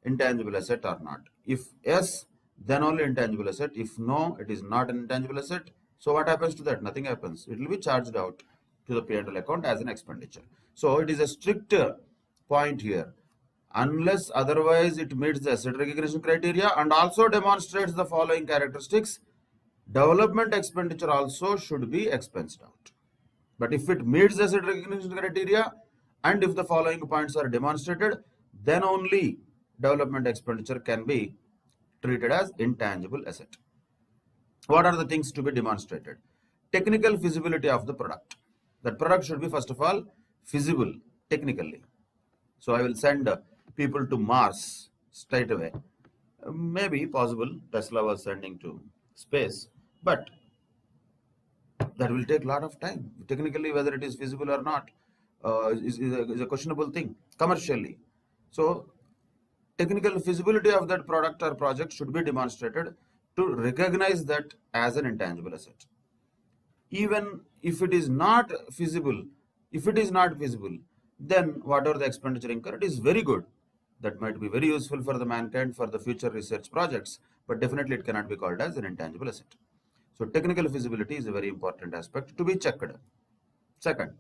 intangible asset or not. If yes, then only intangible asset. If no, it is not an intangible asset. So what happens to that? Nothing happens. It will be charged out to the P&L account as an expenditure. So it is a strict point here. Unless otherwise it meets the asset recognition criteria and also demonstrates the following characteristics, development expenditure also should be expensed out. But if it meets the asset recognition criteria and if the following points are demonstrated, then only development expenditure can be treated as intangible asset. What are the things to be demonstrated? Technical feasibility of the product. That product should be first of all feasible technically. So I will send people to Mars straight away. Maybe possible, Tesla was sending to space, but that will take a lot of time. Technically, whether it is feasible or not is a questionable thing commercially. So technical feasibility of that product or project should be demonstrated to recognize that as an intangible asset. Even if it is not feasible, then whatever the expenditure incurred is very good. That might be very useful for the mankind for the future research projects, but definitely it cannot be called as an intangible asset. So technical feasibility is a very important aspect to be checked. Second,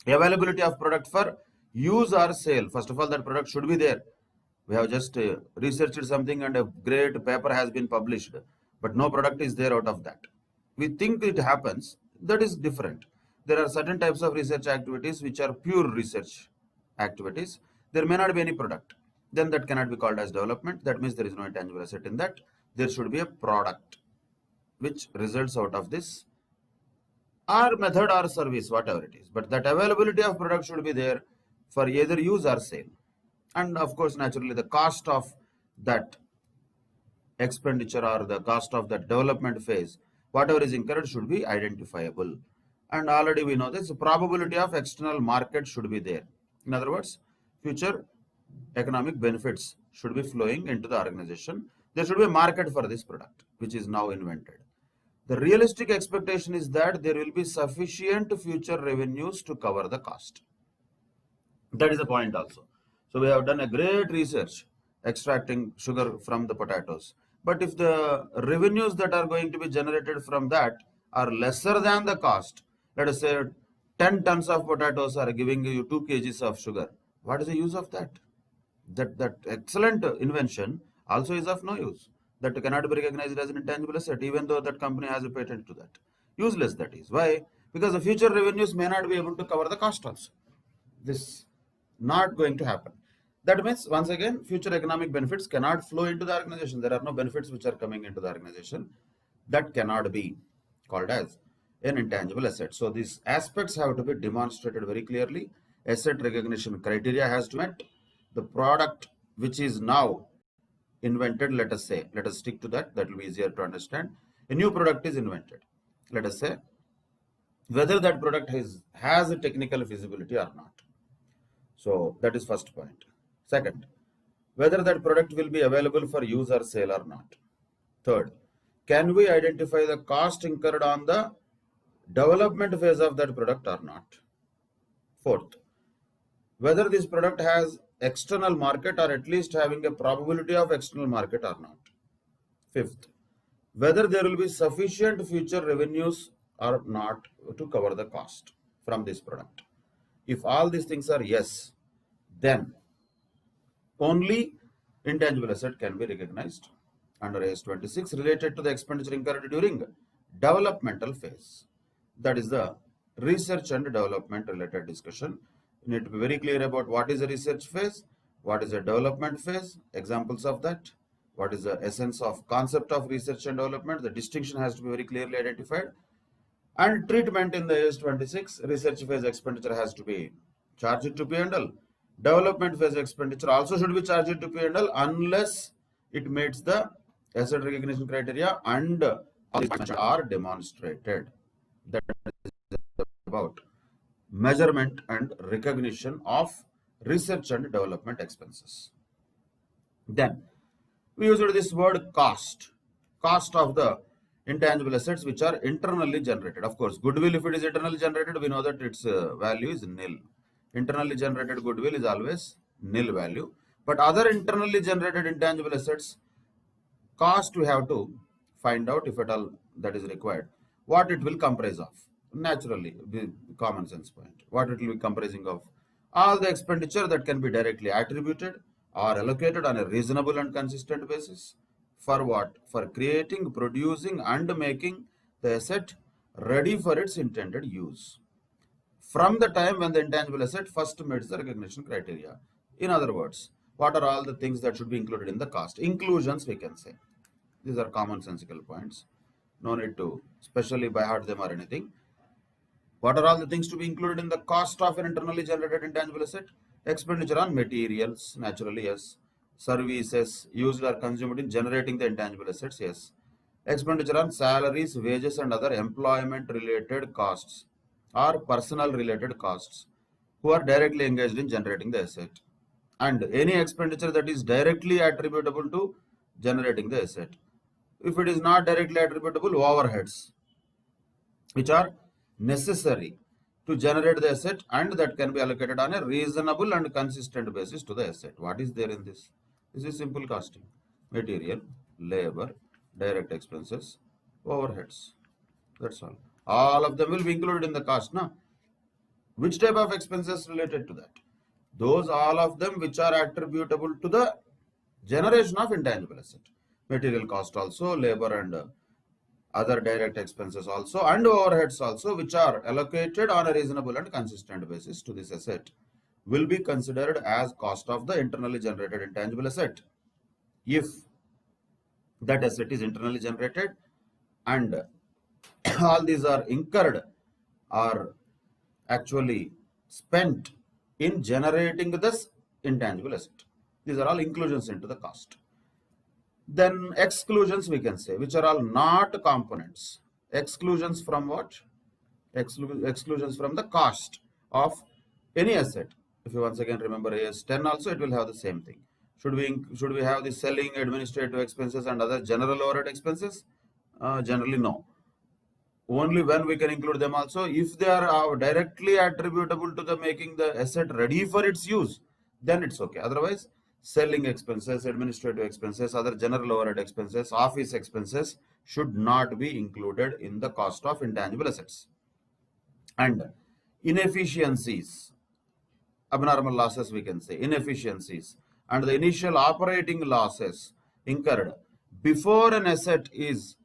availability of product for use or sale. First of all, that product should be there. We have just researched something and a great paper has been published, but no product is there out of that. We think it happens, that is different. There are certain types of research activities which are pure research activities. There may not be any product. Then that cannot be called as development. That means there is no intangible asset in that. There should be a product which results out of this, or method or service, whatever it is. But that availability of product should be there for either use or sale. And of course, naturally, the cost of that expenditure or the cost of that development phase, whatever is incurred, should be identifiable. And already we know this, the probability of external market should be there. In other words, future economic benefits should be flowing into the organization. There should be a market for this product, which is now invented. The realistic expectation is that there will be sufficient future revenues to cover the cost. That is the point also. So we have done a great research extracting sugar from the potatoes. But if the revenues that are going to be generated from that are lesser than the cost, let us say 10 tons of potatoes are giving you 2 kgs of sugar, what is the use of that? That excellent invention also is of no use. That cannot be recognized as an intangible asset, even though that company has a patent to that. Useless that is. Why? Because the future revenues may not be able to cover the cost also. This not going to happen. That means, once again, future economic benefits cannot flow into the organization. There are no benefits which are coming into the organization. That cannot be called as an intangible asset. So these aspects have to be demonstrated very clearly. Asset recognition criteria has to be met. The product which is now invented, let us say, let us stick to that, that will be easier to understand. A new product is invented. Let us say whether that product has a technical feasibility or not. So that is first point. Second, whether that product will be available for use or sale or not. Third, can we identify the cost incurred on the development phase of that product or not? Fourth, whether this product has external market or at least having a probability of external market or not. Fifth, whether there will be sufficient future revenues or not to cover the cost from this product. If all these things are yes, then only intangible asset can be recognized under AS 26 related to the expenditure incurred during developmental phase. That is the research and development related discussion. You need to be very clear about what is a research phase, what is a development phase, examples of that, what is the essence of concept of research and development. The distinction has to be very clearly identified. And treatment in the AS 26, research phase expenditure has to be charged to P&L. Development phase expenditure also should be charged to P&L unless it meets the asset recognition criteria and are demonstrated. That is about measurement and recognition of research and development expenses. Then we used this word cost of the intangible assets which are internally generated. Of course, goodwill, if it is internally generated, we know that its value is nil. Internally generated goodwill is always nil value. But other internally generated intangible assets, cost we have to find out, if at all that is required, what it will comprise of. Naturally, the common sense point. What it will be comprising of? All the expenditure that can be directly attributed or allocated on a reasonable and consistent basis. For what? For creating, producing and making the asset ready for its intended use. From the time when the intangible asset first meets the recognition criteria. In other words, what are all the things that should be included in the cost? Inclusions, we can say. These are commonsensical points. No need to specially by heart them or anything. What are all the things to be included in the cost of an internally generated intangible asset? Expenditure on materials, naturally, yes. Services used or consumed in generating the intangible assets, yes. Expenditure on salaries, wages and other employment related costs or personal related costs who are directly engaged in generating the asset. And any expenditure that is directly attributable to generating the asset. If it is not directly attributable, overheads which are necessary to generate the asset and that can be allocated on a reasonable and consistent basis to the asset. What is there in this? This is simple costing. Material, labor, direct expenses, overheads. That's all. All of them will be included in the cost. Now, which type of expenses related to that? Those all of them which are attributable to the Generation of intangible asset. Material cost also, labor and other direct expenses also, and overheads also, which are allocated on a reasonable and consistent basis to this asset, will be considered as cost of the internally generated intangible asset. If that asset is internally generated and all these are incurred or actually spent in generating this intangible asset. These are all inclusions into the cost. Then exclusions we can say, which are all not components. Exclusions from what? Exclusions from the cost of any asset. If you once again remember AS10 also, it will have the same thing. Should we have the selling, administrative expenses and other general overhead expenses? Generally no. Only when we can include them also if they are directly attributable to the making the asset ready for its use, then it's okay. Otherwise, selling expenses, administrative expenses, other general overhead expenses, office expenses should not be included in the cost of intangible assets. And inefficiencies, abnormal losses we can say, inefficiencies, and the initial operating losses incurred before an asset is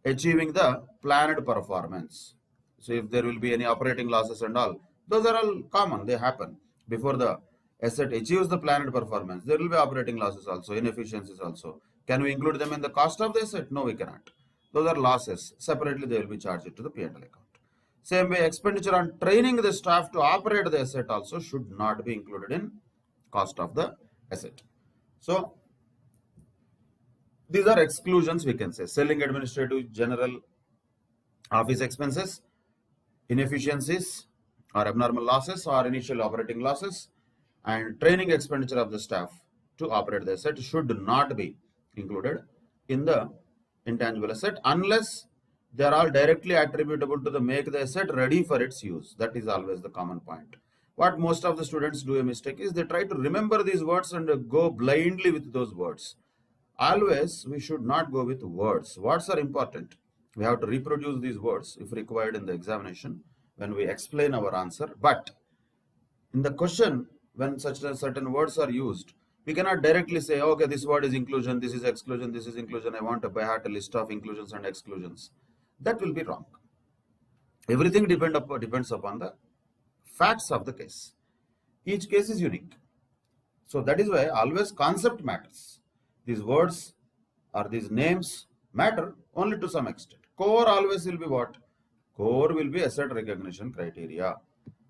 achieving the planned performance. So if there will be any operating losses and all, those are all common, they happen. Before the asset achieves the planned performance, there will be operating losses also, inefficiencies also. Can we include them in the cost of the asset? No, we cannot. Those are losses. Separately, they will be charged to the P&L account. Same way, expenditure on training the staff to operate the asset also should not be included in cost of the asset. So, these are exclusions we can say. Selling, administrative, general, office expenses, inefficiencies or abnormal losses or initial operating losses, and training expenditure of the staff to operate the asset should not be included in the intangible asset unless they are all directly attributable to the make the asset ready for its use. That is always the common point. What most of the students do a mistake is they try to remember these words and go blindly with those words. Always we should not go with words. Words are important. We have to reproduce these words if required in the examination when we explain our answer. But in the question, when such certain words are used, we cannot directly say, okay, this word is inclusion, this is exclusion, this is inclusion. I want to by heart a list of inclusions and exclusions. That will be wrong. Everything depends upon the facts of the case. Each case is unique. So that is why always concept matters. These words or these names matter only to some extent. Core always will be what? Core will be asset recognition criteria.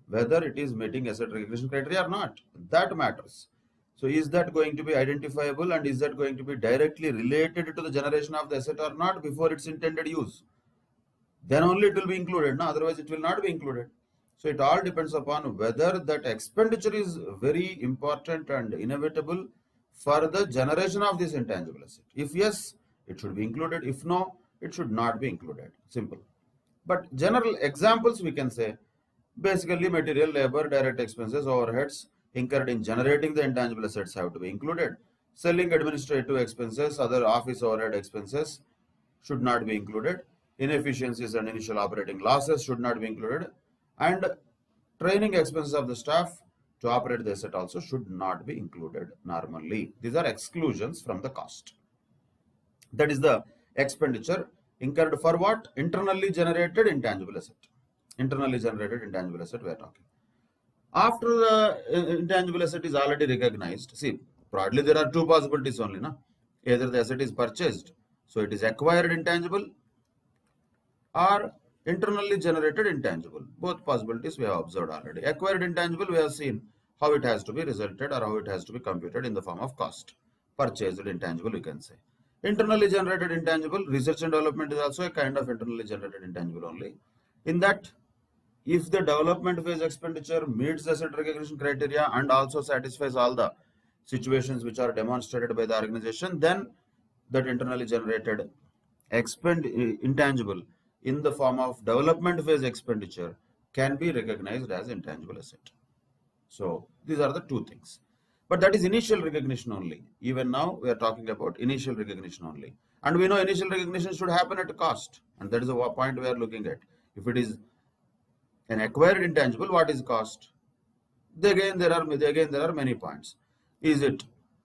Whether it is meeting asset recognition criteria or not, that matters. So is that going to be identifiable and is that going to be directly related to the generation of the asset or not before its intended use? Then only it will be included, no? Otherwise it will not be included. So it all depends upon whether that expenditure is very important and inevitable for the generation of this intangible asset. If yes, it should be included. If no, it should not be included. Simple. But general examples we can say, basically material, labor, direct expenses, overheads incurred in generating the intangible assets have to be included. Selling, administrative expenses, other office overhead expenses should not be included. Inefficiencies and initial operating losses should not be included. And training expenses of the staff to operate the asset also should not be included normally. These are exclusions from the cost. That is the expenditure incurred for what? Internally generated intangible asset. Internally generated intangible asset we are talking. After the intangible asset is already recognized, see, broadly there are two possibilities only. No? Either the asset is purchased, so it is acquired intangible, or internally generated intangible. Both possibilities we have observed already. Acquired intangible, we have seen how it has to be resulted or how it has to be computed in the form of cost. Purchased intangible, we can say. Internally generated intangible, research and development is also a kind of internally generated intangible only. In that, if the development phase expenditure meets the asset recognition criteria and also satisfies all the situations which are demonstrated by the organization, then that internally generated intangible in the form of development phase expenditure can be recognized as intangible asset. So these are the two things. But that is initial recognition only. Even now we are talking about initial recognition only. And we know initial recognition should happen at cost. And that is the point we are looking at. If it is an acquired intangible, what is cost? Again, there are many points. Is it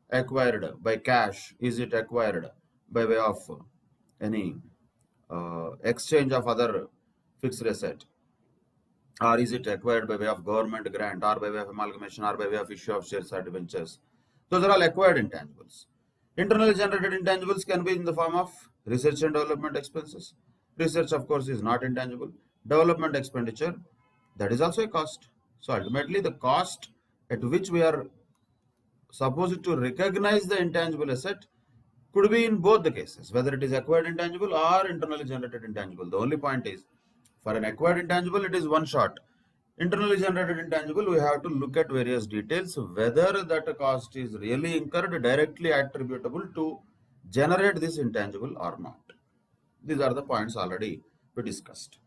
acquired by cash? Is it acquired by way of any exchange of other fixed asset? Or is it acquired by way of government grant, or by way of amalgamation, or by way of issue of shares or debentures? Those are all acquired intangibles. Internally generated intangibles can be in the form of research and development expenses. Research, of course, is not intangible. Development expenditure, that is also a cost. So ultimately, the cost at which we are supposed to recognize the intangible asset could be in both the cases, whether it is acquired intangible or internally generated intangible. The only point is, for an acquired intangible, it is one shot. Internally generated intangible, we have to look at various details, whether that cost is really incurred directly attributable to generate this intangible or not. These are the points already we discussed.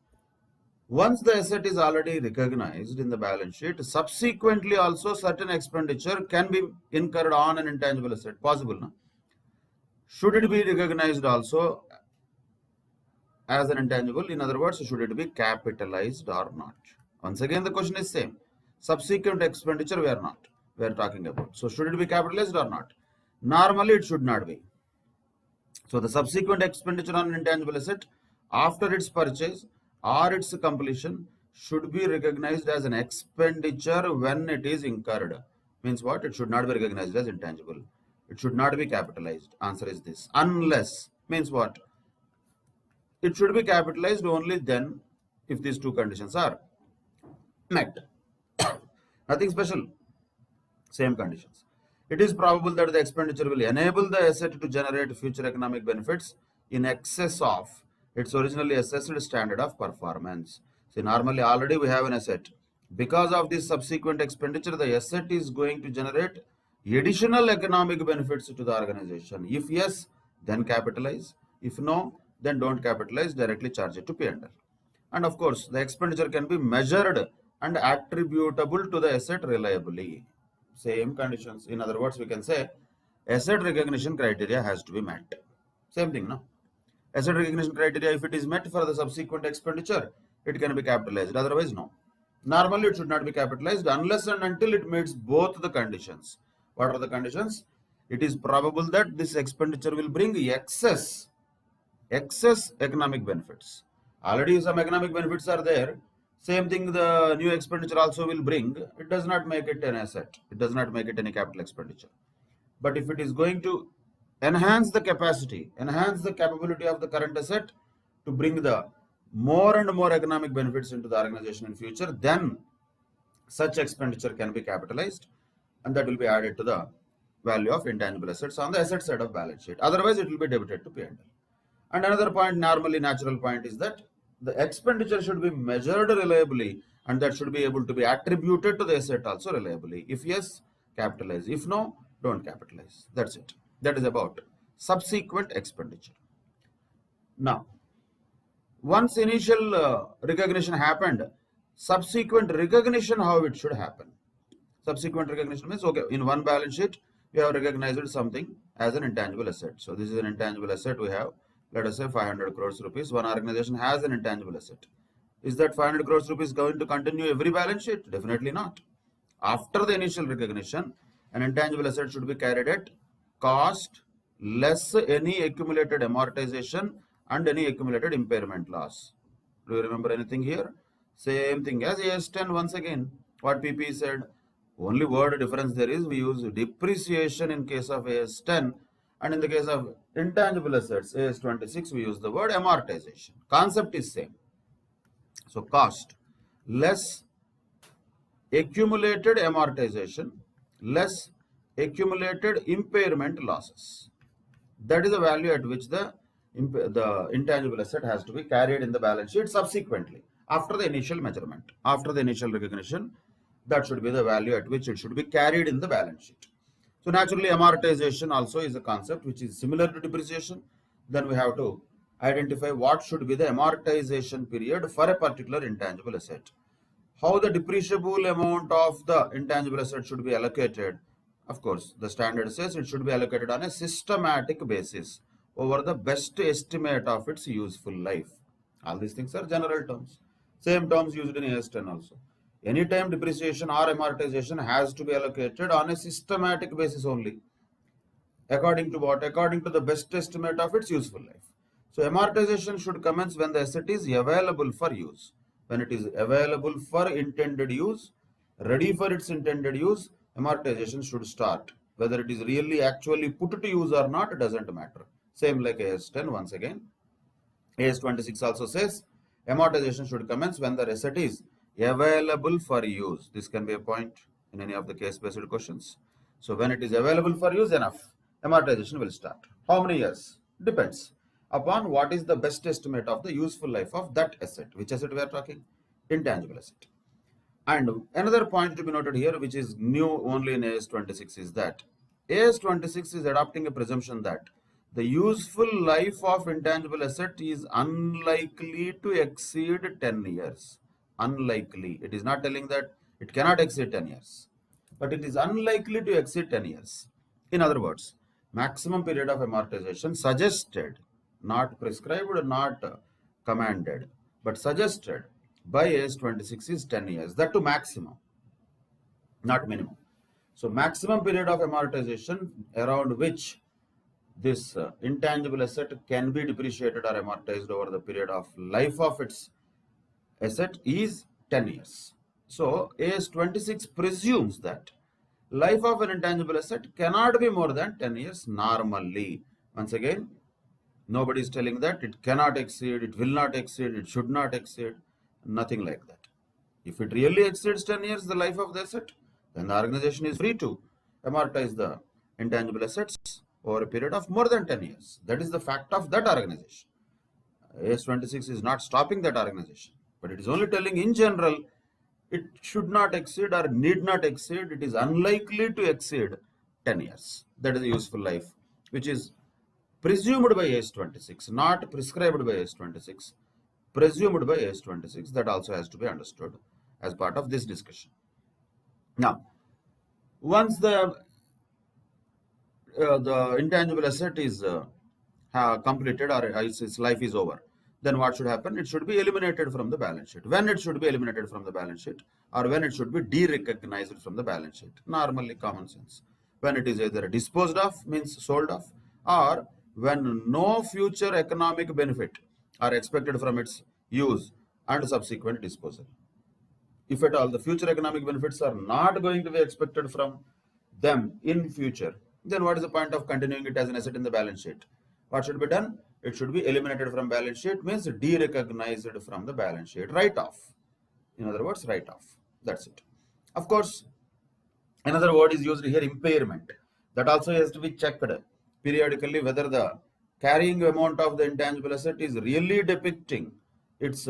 Once the asset is already recognized in the balance sheet, subsequently also certain expenditure can be incurred on an intangible asset. Possible, no? Should it be recognized also as an intangible? In other words, should it be capitalized or not? Once again, the question is same. Subsequent expenditure we are talking about. So should it be capitalized or not? Normally it should not be. So the subsequent expenditure on an intangible asset after its purchase or its completion should be recognized as an expenditure when it is incurred. Means what? It should not be recognized as intangible. It should not be capitalized. Answer is this. Unless, means what? It should be capitalized only then if these two conditions are met. Nothing special. Same conditions. It is probable that the expenditure will enable the asset to generate future economic benefits in excess of its originally assessed standard of performance. See, normally already we have an asset. Because of this subsequent expenditure, the asset is going to generate additional economic benefits to the organization. If yes, then capitalize. If no, then don't capitalize, directly charge it to P&L. And of course, the expenditure can be measured and attributable to the asset reliably. Same conditions. In other words, we can say asset recognition criteria has to be met. Same thing, no? Asset recognition criteria, if it is met for the subsequent expenditure, it can be capitalized. Otherwise, no. Normally, it should not be capitalized unless and until it meets both the conditions. What are the conditions? It is probable that this expenditure will bring excess economic benefits. Already some economic benefits are there. Same thing the new expenditure also will bring. It does not make it an asset. It does not make it any capital expenditure. But if it is going to enhance the capacity, enhance the capability of the current asset to bring the more and more economic benefits into the organization in future, then such expenditure can be capitalized and that will be added to the value of intangible assets on the asset side of balance sheet. Otherwise, it will be debited to P&L. And another point, normally natural point, is that the expenditure should be measured reliably and that should be able to be attributed to the asset also reliably. If yes, capitalize. If no, don't capitalize. That's it. That is about subsequent expenditure. Now, once initial recognition happened, subsequent recognition, how it should happen. Subsequent recognition means, okay, in one balance sheet, we have recognized something as an intangible asset. So this is an intangible asset we have. Let us say 500 crores rupees. One organization has an intangible asset. Is that 500 crores rupees going to continue every balance sheet? Definitely not. After the initial recognition, an intangible asset should be carried at cost less any accumulated amortization and any accumulated impairment loss. Do you remember anything here? Same thing as AS10 once again. What PP said, only word difference there is we use depreciation in case of AS10. And in the case of intangible assets, AS26, we use the word amortization. Concept is same. So cost less accumulated amortization less accumulated impairment losses. That is the value at which the intangible asset has to be carried in the balance sheet subsequently. After the initial measurement, after the initial recognition, that should be the value at which it should be carried in the balance sheet. So naturally, amortization also is a concept which is similar to depreciation. Then we have to identify what should be the amortization period for a particular intangible asset. How the depreciable amount of the intangible asset should be allocated. Of course, the standard says it should be allocated on a systematic basis over the best estimate of its useful life. All these things are general terms. Same terms used in AS10 also. Anytime depreciation or amortization has to be allocated on a systematic basis only. According to what? According to the best estimate of its useful life. So amortization should commence when the asset is available for use. When it is available for intended use, ready for its intended use, amortization should start. Whether it is really actually put to use or not, it doesn't matter. Same like AS10 once again. AS26 also says amortization should commence when the asset is available for use. This can be a point in any of the case-based questions. So when it is available for use, enough, amortization will start. How many years? Depends upon what is the best estimate of the useful life of that asset. Which asset we are talking? Intangible asset. And another point to be noted here, which is new only in AS26, is that AS26 is adopting a presumption that the useful life of intangible asset is unlikely to exceed 10 years. Unlikely. It is not telling that it cannot exceed 10 years, but it is unlikely to exceed 10 years. In other words, maximum period of amortization suggested, not prescribed, not commanded, but suggested by AS26 is 10 years. That to maximum, not minimum. So maximum period of amortization around which this intangible asset can be depreciated or amortized over the period of life of its asset is 10 years. So AS26 presumes that life of an intangible asset cannot be more than 10 years normally. Once again, nobody is telling that it cannot exceed, it will not exceed, it should not exceed, nothing like that. If it really exceeds 10 years, the life of the asset, then the organization is free to amortize the intangible assets over a period of more than 10 years. That is the fact of that organization. AS26 is not stopping that organization, but it is only telling in general it should not exceed or need not exceed, it is unlikely to exceed 10 years. That is the useful life, which is presumed by AS26, not prescribed by AS26, presumed by AS26. That also has to be understood as part of this discussion. Now, once the intangible asset is completed or its life is over, then what should happen? It should be eliminated from the balance sheet. When it should be eliminated from the balance sheet, or when it should be de-recognized from the balance sheet? Normally, common sense. When it is either disposed of, means sold off, or when no future economic benefit are expected from its use and subsequent disposal. If at all the future economic benefits are not going to be expected from them in future, then what is the point of continuing it as an asset in the balance sheet? What should be done? It should be eliminated from balance sheet, means de-recognized from the balance sheet, write off. In other words, write off. That's it. Of course, another word is used here, impairment. That also has to be checked periodically whether the carrying amount of the intangible asset is really depicting its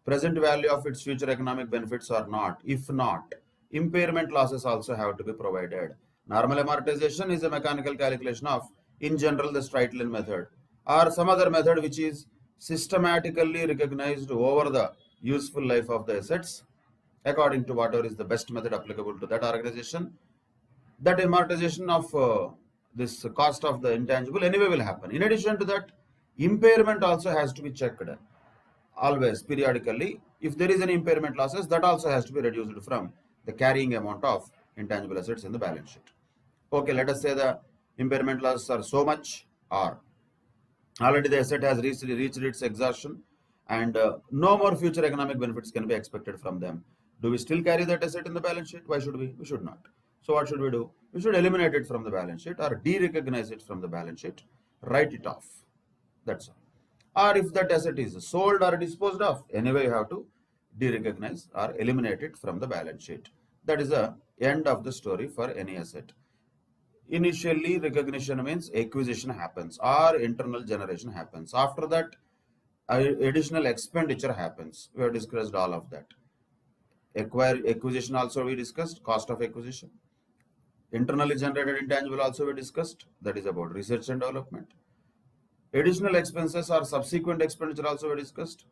present value of its future economic benefits or not. If not, impairment losses also have to be provided. Normal amortization is a mechanical calculation of, in general, the straight line method or some other method which is systematically recognized over the useful life of the assets according to whatever is the best method applicable to that organization. That amortization of this cost of the intangible anyway will happen. In addition to that, impairment also has to be checked always periodically. If there is any impairment losses, that also has to be reduced from the carrying amount of intangible assets in the balance sheet. Okay, let us say the impairment losses are so much, or already the asset has reached its exhaustion and no more future economic benefits can be expected from them. Do we still carry that asset in the balance sheet? Why should we? We should not. So what should we do? We should eliminate it from the balance sheet or de-recognize it from the balance sheet, write it off. That's all. Or if that asset is sold or disposed of, anyway you have to de-recognize or eliminate it from the balance sheet. That is the end of the story for any asset. Initially, recognition means acquisition happens or internal generation happens. After that, additional expenditure happens. We have discussed all of that. Acquisition also we discussed, cost of acquisition. Internally generated intangible also we discussed, that is about research and development. Additional expenses or subsequent expenditure also we discussed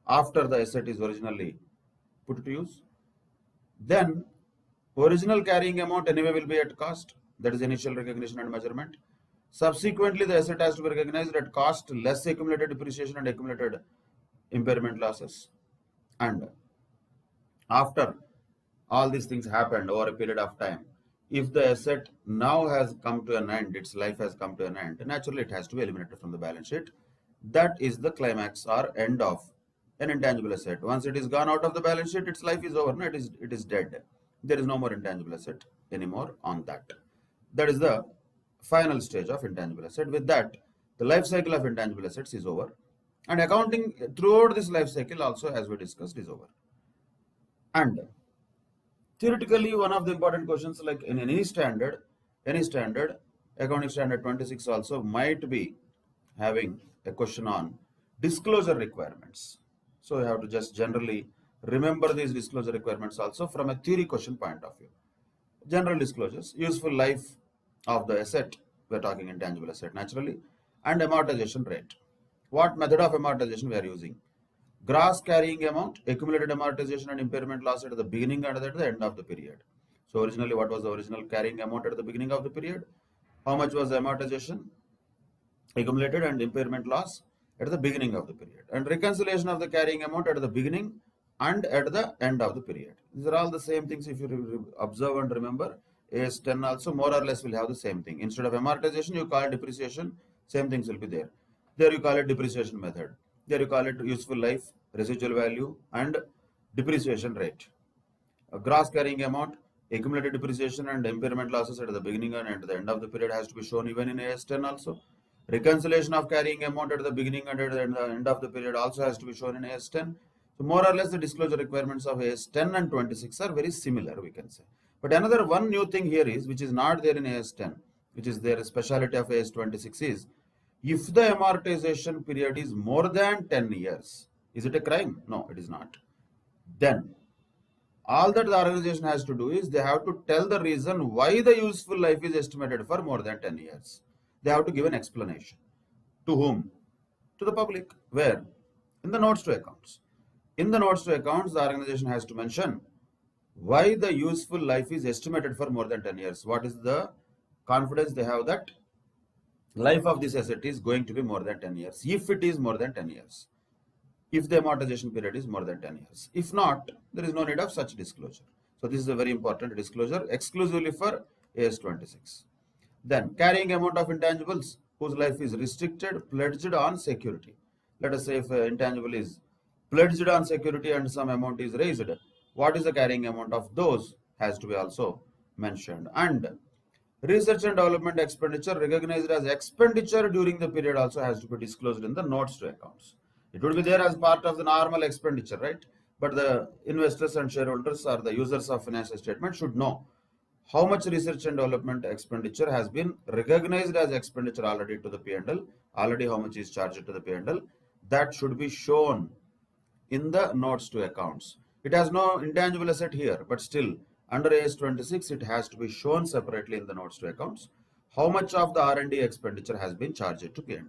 after the asset is originally put to use. Then original carrying amount anyway will be at cost, that is initial recognition and measurement. Subsequently, the asset has to be recognized at cost less accumulated depreciation and accumulated impairment losses. And after all these things happened over a period of time, if the asset now has come to an end, its life has come to an end, naturally it has to be eliminated from the balance sheet. That is the climax or end of an intangible asset. Once it is gone out of the balance sheet, its life is over. No, it is dead. There is no more intangible asset anymore on that. That is the final stage of intangible asset. With that, the life cycle of intangible assets is over. And accounting throughout this life cycle also, as we discussed, is over. And theoretically, one of the important questions, like in any standard, accounting standard 26 also might be having a question on disclosure requirements. So you have to just generally remember these disclosure requirements also from a theory question point of view. General disclosures, useful life of the asset, we are talking intangible asset naturally, and amortization rate. What method of amortization we are using? Gross carrying amount, accumulated amortization and impairment loss at the beginning and at the end of the period. So originally, what was the original carrying amount at the beginning of the period? How much was the amortization, accumulated and impairment loss at the beginning of the period? And reconciliation of the carrying amount at the beginning and at the end of the period. These are all the same things. If you observe and remember, AS 10 also more or less will have the same thing. Instead of amortization, you call it depreciation, same things will be there. There you call it depreciation method. There you call it useful life, residual value, and depreciation rate. A gross carrying amount, accumulated depreciation and impairment losses at the beginning and at the end of the period has to be shown even in AS 10 also. Reconciliation of carrying amount at the beginning and at the end of the period also has to be shown in AS 10. So more or less the disclosure requirements of AS 10 and 26 are very similar, we can say. But another one new thing here is, which is not there in AS 10, which is their specialty of AS 26 is, if the amortization period is more than 10 years, is it a crime? No, it is not. Then, all that the organization has to do is, they have to tell the reason why the useful life is estimated for more than 10 years. They have to give an explanation. To whom? To the public. Where? In the notes to accounts. In the notes to accounts, the organization has to mention why the useful life is estimated for more than 10 years. What is the confidence they have that life of this asset is going to be more than 10 years, if it is more than 10 years, if the amortization period is more than 10 years. If not, there is no need of such disclosure. So this is a very important disclosure exclusively for AS 26. Then carrying amount of intangibles whose life is restricted, pledged on security. Let us say if intangible is pledged on security and some amount is raised, what is the carrying amount of those has to be also mentioned. And research and development expenditure recognized as expenditure during the period also has to be disclosed in the notes to accounts. It would be there as part of the normal expenditure, right? But the investors and shareholders or the users of financial statement should know how much research and development expenditure has been recognized as expenditure already to the P&L, already how much is charged to the P&L. That should be shown in the notes to accounts. It has no intangible asset here, but still under AS 26, it has to be shown separately in the notes to accounts how much of the R&D expenditure has been charged to P&L.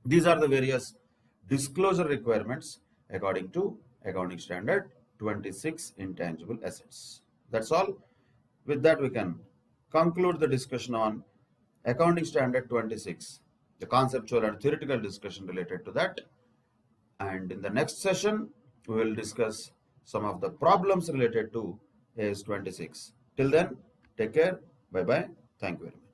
These are the various disclosure requirements according to Accounting Standard 26 intangible assets. That's all. With that, we can conclude the discussion on Accounting Standard 26, the conceptual and theoretical discussion related to that. And in the next session, we will discuss some of the problems related to AS 26. Till then, take care. Bye-bye. Thank you very much.